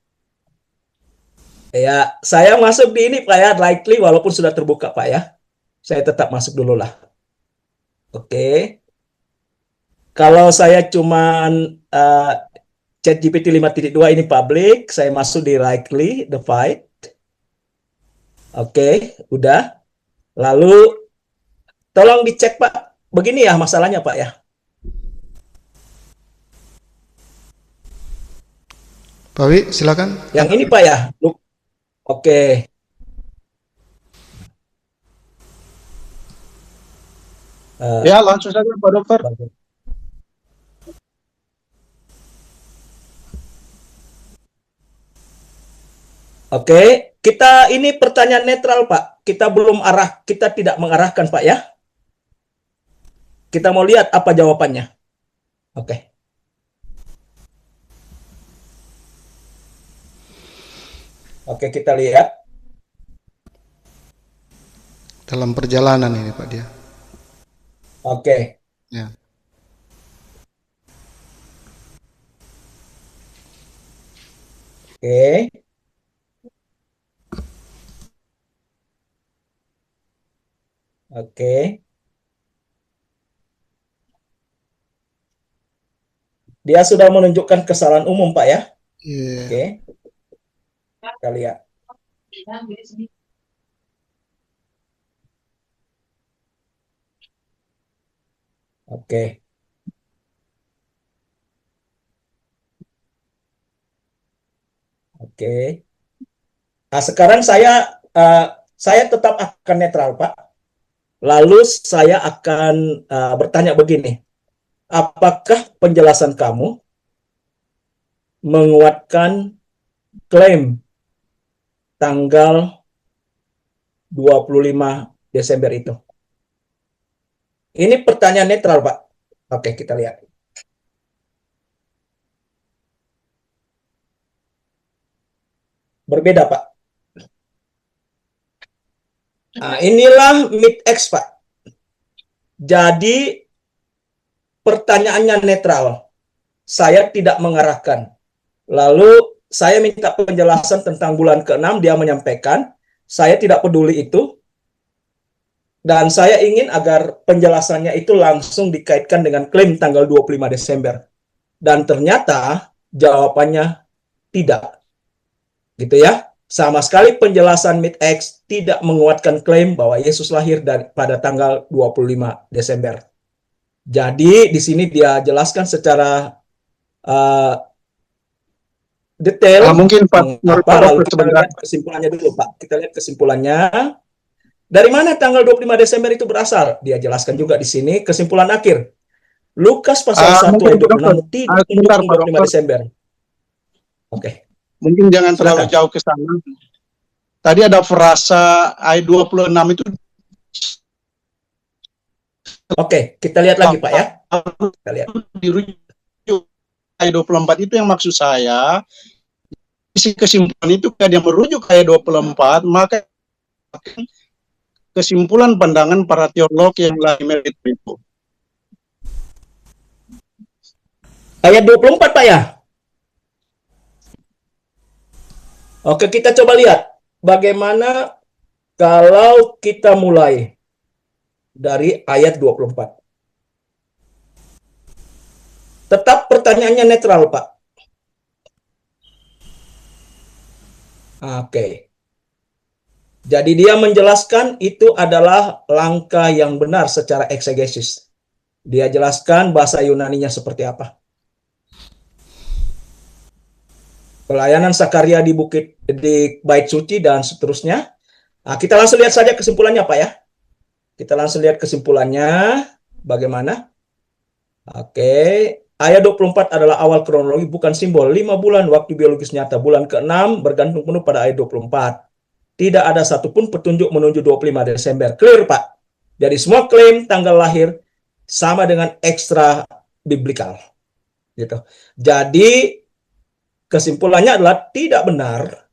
Ya, saya masuk di ini, Pak, ya. Likely walaupun sudah terbuka, Pak, ya. Saya tetap masuk dulu lah. Oke. Kalau saya cuman ChatGPT 5.2 ini public, saya masuk di Likely, Divide. Oke, udah. Lalu tolong dicek, Pak. Begini ya masalahnya, Pak, ya. Pak Wi, silakan. Yang ini, Pak, ya. Oke. Ya, langsung saja Pak Dokter. Oke, kita ini pertanyaan netral, Pak. Kita tidak mengarahkan, Pak, ya. Kita mau lihat apa jawabannya. Oke. Oke, kita lihat. Dalam perjalanan ini, Pak, dia. Oke. Ya. Oke. Oke. Dia sudah menunjukkan kesalahan umum, Pak, ya. Yeah. Oke. Kita lihat. Oke. Oke. Nah, sekarang saya tetap akan netral, Pak. Lalu saya akan bertanya begini. Apakah penjelasan kamu menguatkan klaim tanggal 25 Desember itu? Ini pertanyaan netral, Pak. Oke, kita lihat. Berbeda, Pak. Nah, inilah Mid-X, Pak. Jadi, pertanyaannya netral. Saya tidak mengarahkan. Lalu, saya minta penjelasan tentang bulan ke-6, dia menyampaikan, saya tidak peduli itu, dan saya ingin agar penjelasannya itu langsung dikaitkan dengan klaim tanggal 25 Desember. Dan ternyata, jawabannya tidak. Gitu ya. Sama sekali penjelasan Mid-X tidak menguatkan klaim bahwa Yesus lahir pada tanggal 25 Desember. Jadi di sini dia jelaskan secara detail Mungkin Pak apa, lalu kita sebentar. lihat kesimpulannya dulu, Pak. Kita lihat kesimpulannya. Dari mana tanggal 25 Desember itu berasal? Dia jelaskan juga di sini kesimpulan akhir. Lukas pasal 1 Mungkin ayat 26 tidak sebentar, mendukung Pak 25 Dokter. Desember. Oke. Mungkin jangan terlalu Silakan. jauh ke sana. Tadi ada frasa ayat 26 itu Oke, kita lihat lagi, Pak ya. Kita lihat. dirujuk ayat 24 itu yang maksud saya. Isi kesimpulan itu kalau dia merujuk ayat 24, maka kesimpulan pandangan para teolog yang lain itu. Ayat 24, Pak ya. Oke, kita coba lihat bagaimana kalau kita mulai dari ayat 24. Tetap pertanyaannya netral, Pak. Oke. Jadi dia menjelaskan itu adalah langkah yang benar secara eksegesis. Dia jelaskan bahasa Yunaninya seperti apa. Pelayanan Sakaria di Bait Suci dan seterusnya. Nah, kita langsung lihat saja kesimpulannya, Pak ya. Kita langsung lihat kesimpulannya bagaimana. Oke, ayat 24 adalah awal kronologi, bukan simbol. 5 bulan waktu biologis nyata. Bulan ke-6 bergantung penuh pada ayat 24. Tidak ada satupun petunjuk menuju 25 Desember. Clear, Pak. Jadi semua klaim tanggal lahir sama dengan ekstra biblikal. Gitu. Jadi kesimpulannya adalah tidak benar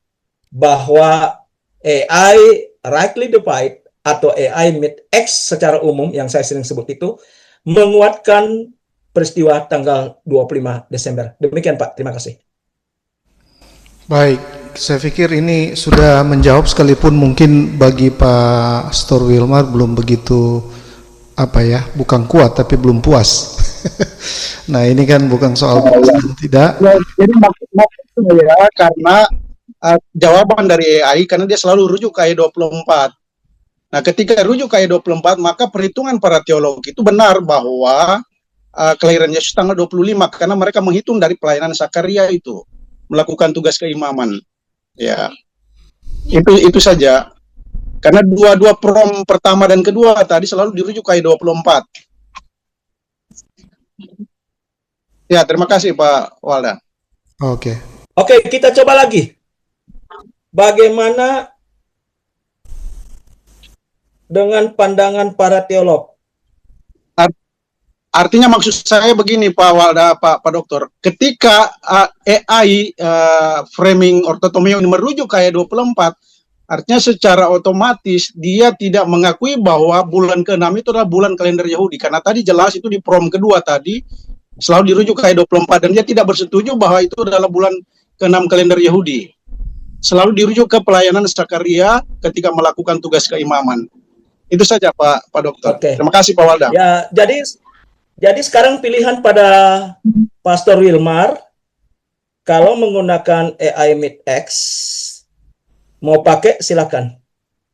bahwa AI rightly divide atau AI mid X secara umum yang saya sering sebut itu menguatkan peristiwa tanggal 25 Desember. Demikian, Pak. Terima kasih. Baik, saya pikir ini sudah menjawab, sekalipun mungkin bagi Pak Pastor Wilmar belum begitu bukan kuat tapi belum puas. Nah, ini kan bukan soal puas dan tidak. Ya, jadi maksudnya ya, karena jawaban dari AI karena dia selalu rujuk ke ayat 24. Nah, ketika rujuk ke ayat 24, maka perhitungan para teolog itu benar bahwa kelahiran Yesus tanggal 25 karena mereka menghitung dari pelayanan Sakaria itu melakukan tugas keimaman. Ya. Itu saja. Karena dua-dua prom pertama dan kedua tadi selalu dirujuk ke ayat 24. Ya, terima kasih Pak Walda. Oke. Oke, kita coba lagi. Bagaimana dengan pandangan para teolog? Artinya maksud saya begini Pak Walda, Pak Dokter, ketika AI framing ortotomeo ini merujuk ke ayat 24, artinya secara otomatis dia tidak mengakui bahwa bulan ke-6 itu adalah bulan kalender Yahudi, karena tadi jelas itu di prom kedua tadi selalu dirujuk ke ayat 24 dan dia tidak bersetuju bahwa itu adalah bulan ke-6 kalender Yahudi. Selalu dirujuk ke pelayanan Sakaria ketika melakukan tugas keimaman. Itu saja Pak Dokter. Oke. Terima kasih Pak Walda. Ya, jadi sekarang pilihan pada Pastor Wilmar, kalau menggunakan AI mid-X, mau pakai silakan.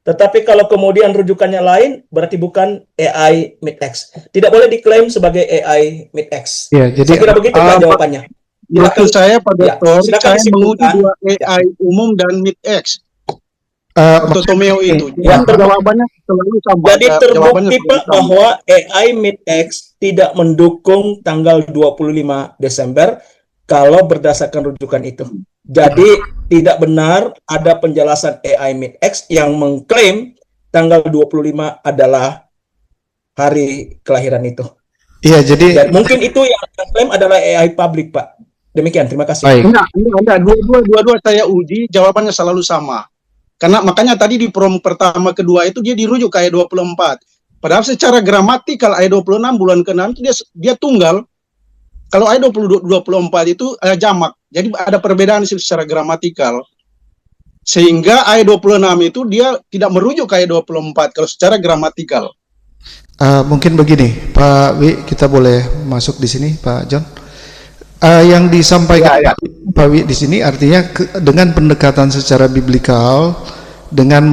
Tetapi kalau kemudian rujukannya lain, berarti bukan AI mid-X. Tidak boleh diklaim sebagai AI mid-X. Ya, jadi Saya kira begitu Pak jawabannya. Maksud saya Pak Dokter, silakan saya menguji disimpulkan. dua AI umum dan mid-X. Ortotomeo itu. Ya, Jawabannya selalu sama. Jadi Jawabannya terbukti selalu Pak sama. bahwa AI mid-X tidak mendukung tanggal 25 Desember kalau berdasarkan rujukan itu. Jadi tidak benar ada penjelasan AI mid-X yang mengklaim tanggal 25 adalah hari kelahiran itu. Iya, jadi Dan mungkin itu yang klaim adalah AI public, Pak. Demikian, terima kasih. baik. Enggak. Dua-dua saya uji, jawabannya selalu sama. Karena makanya tadi di prom pertama kedua itu dia dirujuk ke ayat 24. Padahal secara gramatikal ayat 26 bulan ke-6 itu dia tunggal. Kalau ayat 24 itu jamak. Jadi ada perbedaan secara gramatikal. Sehingga ayat 26 itu dia tidak merujuk ke ayat 24 kalau secara gramatikal. Mungkin begini, Pak Wi, kita boleh masuk di sini, Pak John. Yang disampaikan Pak Wi di sini artinya dengan pendekatan secara biblikal, dengan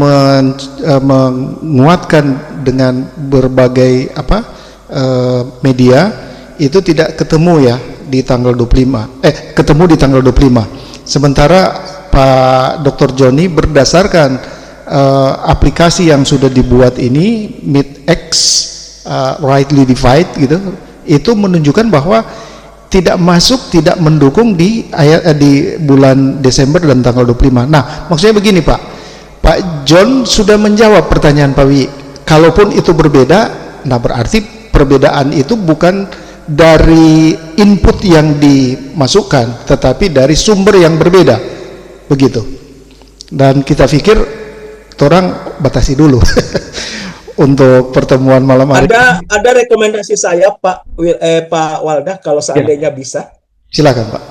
menguatkan dengan berbagai media, itu tidak ketemu ya di tanggal 25. Ketemu di tanggal 25. Sementara Pak Dr. Joni berdasarkan aplikasi yang sudah dibuat ini MeetX rightly divide gitu, itu menunjukkan bahwa tidak masuk, tidak mendukung di bulan Desember dan tanggal 25. Nah, maksudnya begini Pak John sudah menjawab pertanyaan Pak Wi. Kalaupun itu berbeda, nah berarti perbedaan itu bukan dari input yang dimasukkan, tetapi dari sumber yang berbeda, begitu. Dan kita pikir orang batasi dulu untuk pertemuan malam hari. Ada rekomendasi saya Pak Waldah, kalau seandainya bisa. Silakan Pak.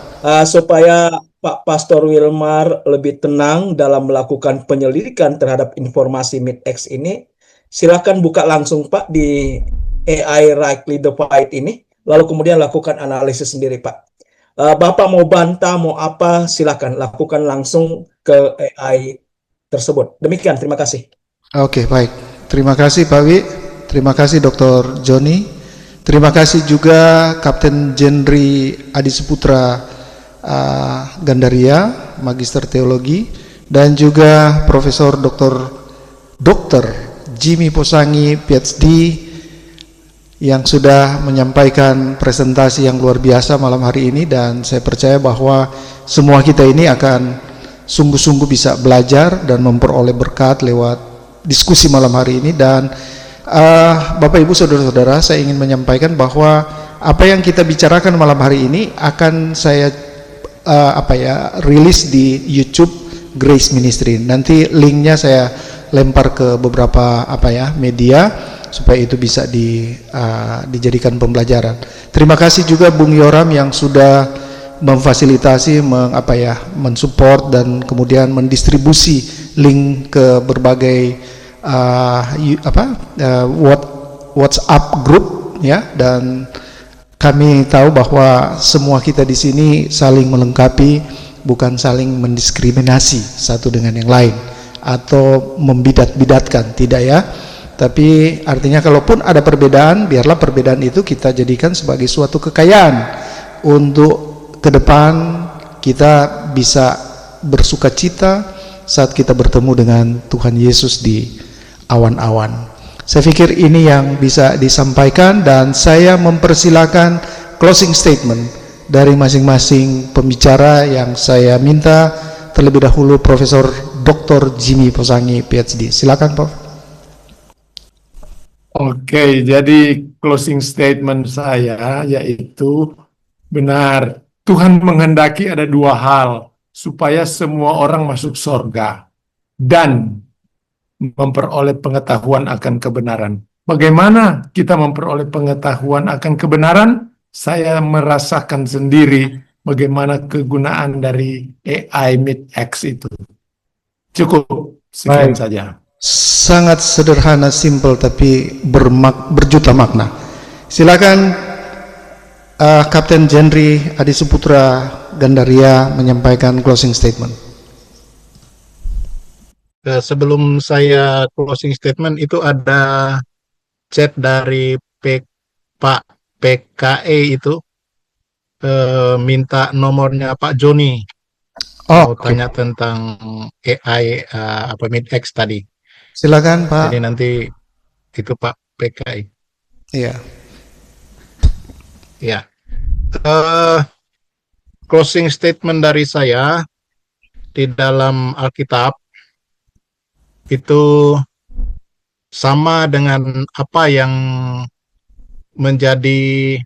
Supaya Pak Pastor Wilmar lebih tenang dalam melakukan penyelidikan terhadap informasi MeetX ini, silakan buka langsung Pak di AI Rightly Divide ini, lalu kemudian lakukan analisis sendiri Pak. Bapak mau bantah, mau apa, silakan lakukan langsung ke AI tersebut. Demikian, terima kasih. Oke, baik. Terima kasih Pak Wi. Terima kasih Dr. Joni. Terima kasih juga Kapten Jenri Adi Saputra Gandaria, Magister Teologi, dan juga Profesor Dr. Jimmy Posangi, PhD, yang sudah menyampaikan presentasi yang luar biasa malam hari ini, dan saya percaya bahwa semua kita ini akan sungguh-sungguh bisa belajar dan memperoleh berkat lewat diskusi malam hari ini. Dan Bapak Ibu Saudara-saudara, saya ingin menyampaikan bahwa apa yang kita bicarakan malam hari ini akan saya rilis di YouTube Grace Ministry. Nanti linknya saya lempar ke beberapa media supaya itu bisa dijadikan pembelajaran. Terima kasih juga Bung Yoram yang sudah memfasilitasi, mensupport dan kemudian mendistribusi link ke berbagai WhatsApp group ya, dan kami tahu bahwa semua kita di sini saling melengkapi, bukan saling mendiskriminasi satu dengan yang lain atau membidat-bidatkan, tidak ya. Tapi artinya kalaupun ada perbedaan, biarlah perbedaan itu kita jadikan sebagai suatu kekayaan untuk ke depan kita bisa bersukacita saat kita bertemu dengan Tuhan Yesus di awan-awan. Saya pikir ini yang bisa disampaikan, dan saya mempersilakan closing statement dari masing-masing pembicara yang saya minta. Terlebih dahulu Profesor Dr. Jimmy Posangi, PhD. Silakan Prof. Oke, jadi closing statement saya yaitu benar, Tuhan menghendaki ada dua hal supaya semua orang masuk surga dan memperoleh pengetahuan akan kebenaran. Bagaimana kita memperoleh pengetahuan akan kebenaran? Saya merasakan sendiri bagaimana kegunaan dari AI MeetX itu. Cukup sekian saja. Sangat sederhana, simple, tapi berjuta makna. Silakan Kapten Jenri Adi Saputra Gandaria menyampaikan closing statement. Sebelum saya closing statement, itu ada chat dari Pak PKE itu, minta nomornya Pak Joni. Mau tanya tentang AI MeetX tadi. Silakan Pak. Jadi nanti itu Pak PKE. Iya. Ya. Closing statement dari saya di dalam Alkitab itu sama dengan apa yang menjadi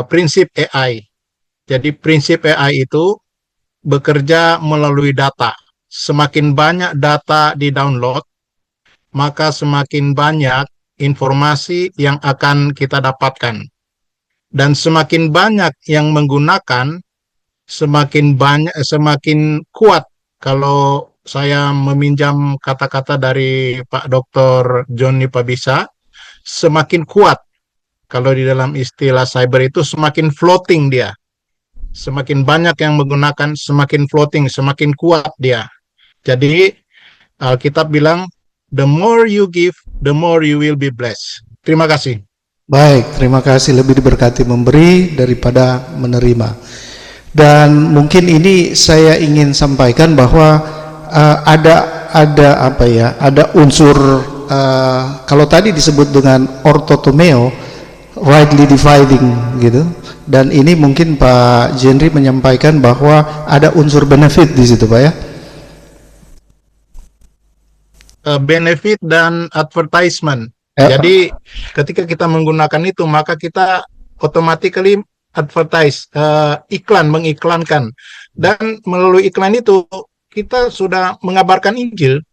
prinsip AI. Jadi prinsip AI itu bekerja melalui data. Semakin banyak data di-download, maka semakin banyak informasi yang akan kita dapatkan. Dan semakin banyak yang menggunakan, semakin kuat. Kalau saya meminjam kata-kata dari Pak Dr. Joni Pabisa, semakin kuat. Kalau di dalam istilah cyber itu semakin floating dia. Semakin banyak yang menggunakan, semakin floating, semakin kuat dia. Jadi Alkitab bilang, the more you give, the more you will be blessed. Terima kasih. Baik, terima kasih. Lebih diberkati memberi daripada menerima. Dan mungkin ini saya ingin sampaikan bahwa ada apa ya? Ada unsur kalau tadi disebut dengan ortotomeo, rightly dividing gitu. Dan ini mungkin Pak Jenry menyampaikan bahwa ada unsur benefit di situ, Pak ya. Benefit dan advertisement. Jadi ketika kita menggunakan itu, maka kita automatically advertise, mengiklankan. Dan melalui iklan itu, kita sudah mengabarkan Injil.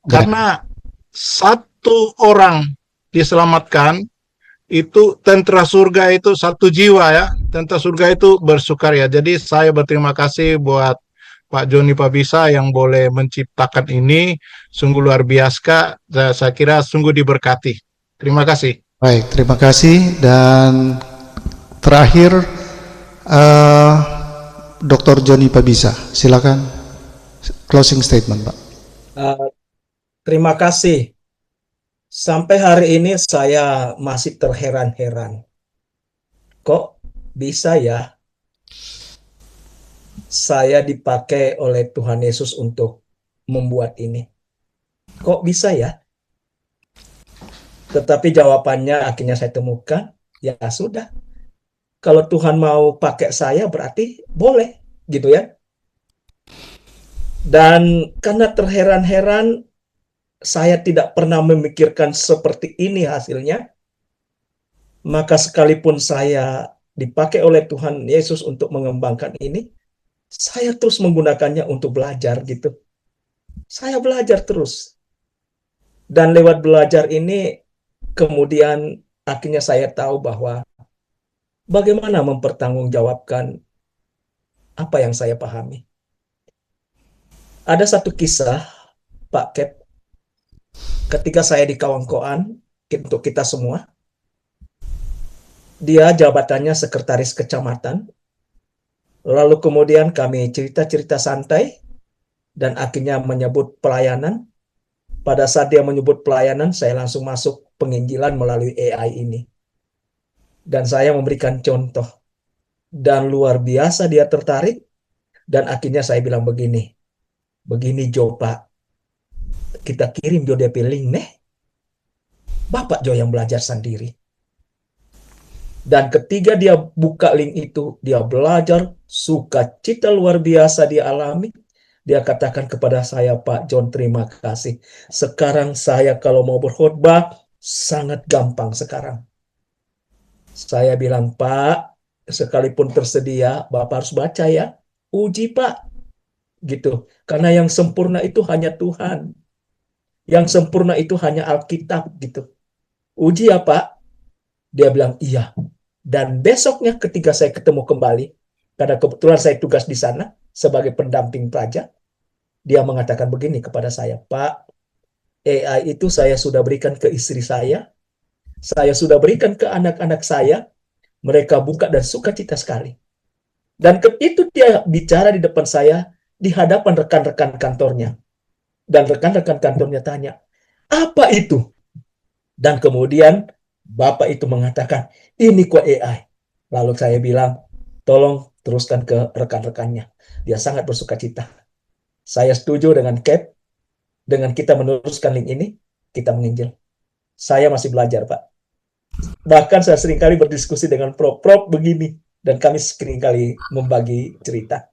Karena satu orang diselamatkan, itu tentara surga itu satu jiwa ya. Tentara surga itu bersukaria. Jadi saya berterima kasih buat Pak Joni Pabisa yang boleh menciptakan ini. Sungguh luar biasa. Saya kira sungguh diberkati. Terima kasih. Baik, terima kasih. Dan terakhir Dr. Joni Pabisa, silakan closing statement, Pak. Terima kasih. Sampai hari ini saya masih terheran-heran. Kok bisa ya saya dipakai oleh Tuhan Yesus untuk membuat ini? Kok bisa ya? Tetapi jawabannya akhirnya saya temukan, ya sudah. Kalau Tuhan mau pakai saya berarti boleh, gitu ya. Dan karena terheran-heran, saya tidak pernah memikirkan seperti ini hasilnya. Maka sekalipun saya dipakai oleh Tuhan Yesus untuk mengembangkan ini, saya terus menggunakannya untuk belajar gitu. Saya belajar terus. Dan lewat belajar ini, kemudian akhirnya saya tahu bahwa bagaimana mempertanggungjawabkan apa yang saya pahami. Ada satu kisah, Pak Kep, ketika saya di Kawangkoan, untuk kita semua, dia jabatannya sekretaris kecamatan, lalu kemudian kami cerita-cerita santai, dan akhirnya menyebut pelayanan. Pada saat dia menyebut pelayanan, saya langsung masuk penginjilan melalui AI ini. Dan saya memberikan contoh. Dan luar biasa dia tertarik, dan akhirnya saya bilang begini Jo Pak, kita kirim Jo DP link nih, Bapak Jo yang belajar sendiri. Dan ketika dia buka link itu, dia belajar, sukacita luar biasa dia alami. Dia katakan kepada saya, Pak John, terima kasih. Sekarang saya kalau mau berkhotbah, sangat gampang sekarang. Saya bilang, Pak, sekalipun tersedia, Bapak harus baca ya. Uji, Pak. Gitu. Karena yang sempurna itu hanya Tuhan. Yang sempurna itu hanya Alkitab, gitu. Uji ya, Pak. Dia bilang, iya. Dan besoknya ketika saya ketemu kembali, karena kebetulan saya tugas di sana sebagai pendamping pelajar, dia mengatakan begini kepada saya, Pak, AI itu saya sudah berikan ke istri saya sudah berikan ke anak-anak saya, mereka buka dan sukacita sekali. Dan itu dia bicara di depan saya, di hadapan rekan-rekan kantornya. Dan rekan-rekan kantornya tanya, apa itu? Dan kemudian Bapak itu mengatakan, ini kok AI. Lalu saya bilang, tolong teruskan ke rekan-rekannya. Dia sangat bersukacita. Saya setuju dengan Cap, dengan kita meneruskan link ini, kita menginjil. Saya masih belajar, Pak. Bahkan saya seringkali berdiskusi dengan Prof begini, dan kami seringkali membagi cerita.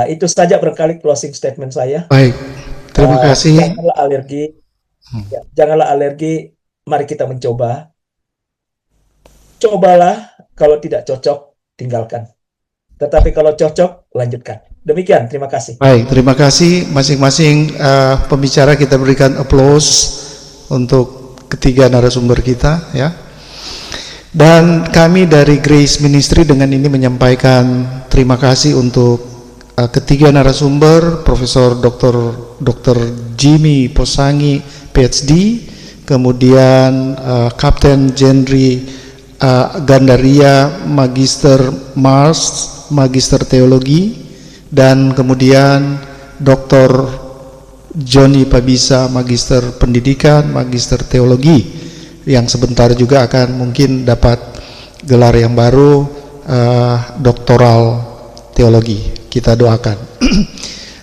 Itu saja barangkali closing statement saya. Baik, terima kasih. Janganlah alergi, ya, janganlah alergi, mari kita mencoba. Cobalah, kalau tidak cocok, tinggalkan. Tetapi kalau cocok, lanjutkan. Demikian, terima kasih. Baik, terima kasih masing-masing pembicara. Kita berikan applause untuk ketiga narasumber kita ya. Dan kami dari Grace Ministry dengan ini menyampaikan terima kasih untuk ketiga narasumber, Profesor Dr. Jimmy Posangi PhD, kemudian Kapten Jenry Gandaria Magister Mars, Magister Teologi, dan kemudian Dr. Joni Pabisa, Magister Pendidikan, Magister Teologi. yang sebentar juga akan mungkin dapat gelar yang baru, doktoral teologi. Kita doakan.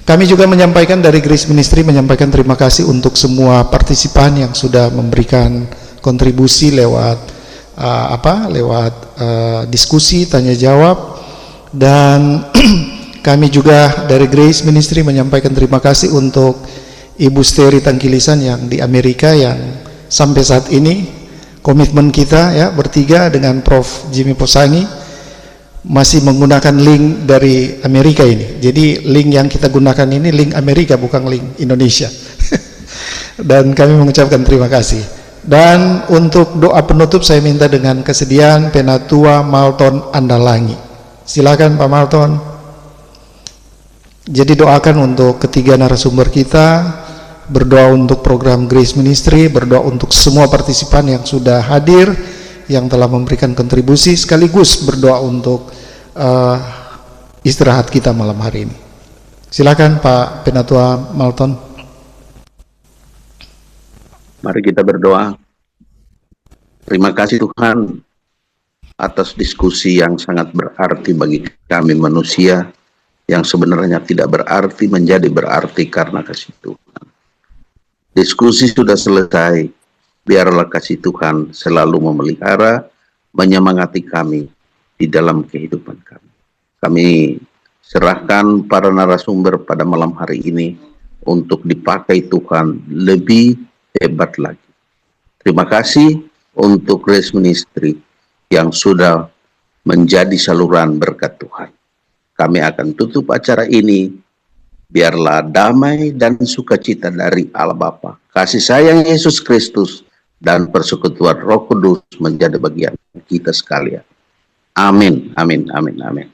Kami juga menyampaikan dari Grace Ministry, menyampaikan terima kasih untuk semua partisipan yang sudah memberikan kontribusi lewat diskusi, tanya jawab, dan kami juga dari Grace Ministry menyampaikan terima kasih untuk Ibu Steri Tangkilisan yang di Amerika, yang sampai saat ini komitmen kita ya bertiga dengan Prof. Jimmy Posangi masih menggunakan link dari Amerika ini. Jadi link yang kita gunakan ini link Amerika, bukan link Indonesia. Dan kami mengucapkan terima kasih. Dan untuk doa penutup saya minta dengan kesediaan Penatua Malton Andalangi. Silakan Pak Malton. Jadi doakan untuk ketiga narasumber kita, berdoa untuk program Grace Ministry, berdoa untuk semua partisipan yang sudah hadir, yang telah memberikan kontribusi, sekaligus berdoa untuk istirahat kita malam hari ini. Silakan Pak Penatua Malton. Mari kita berdoa. Terima kasih Tuhan atas diskusi yang sangat berarti bagi kami manusia, yang sebenarnya tidak berarti menjadi berarti karena kasih Tuhan. Diskusi sudah selesai. Biarlah kasih Tuhan selalu memelihara, menyemangati kami di dalam kehidupan kami. Kami serahkan para narasumber pada malam hari ini untuk dipakai Tuhan lebih hebat lagi. Terima kasih untuk Grace Ministry yang sudah menjadi saluran berkat Tuhan. Kami akan tutup acara ini. Biarlah damai dan sukacita dari Allah Bapa, kasih sayang Yesus Kristus, dan persekutuan Roh Kudus menjadi bagian kita sekalian. Amin, amin, amin, amin.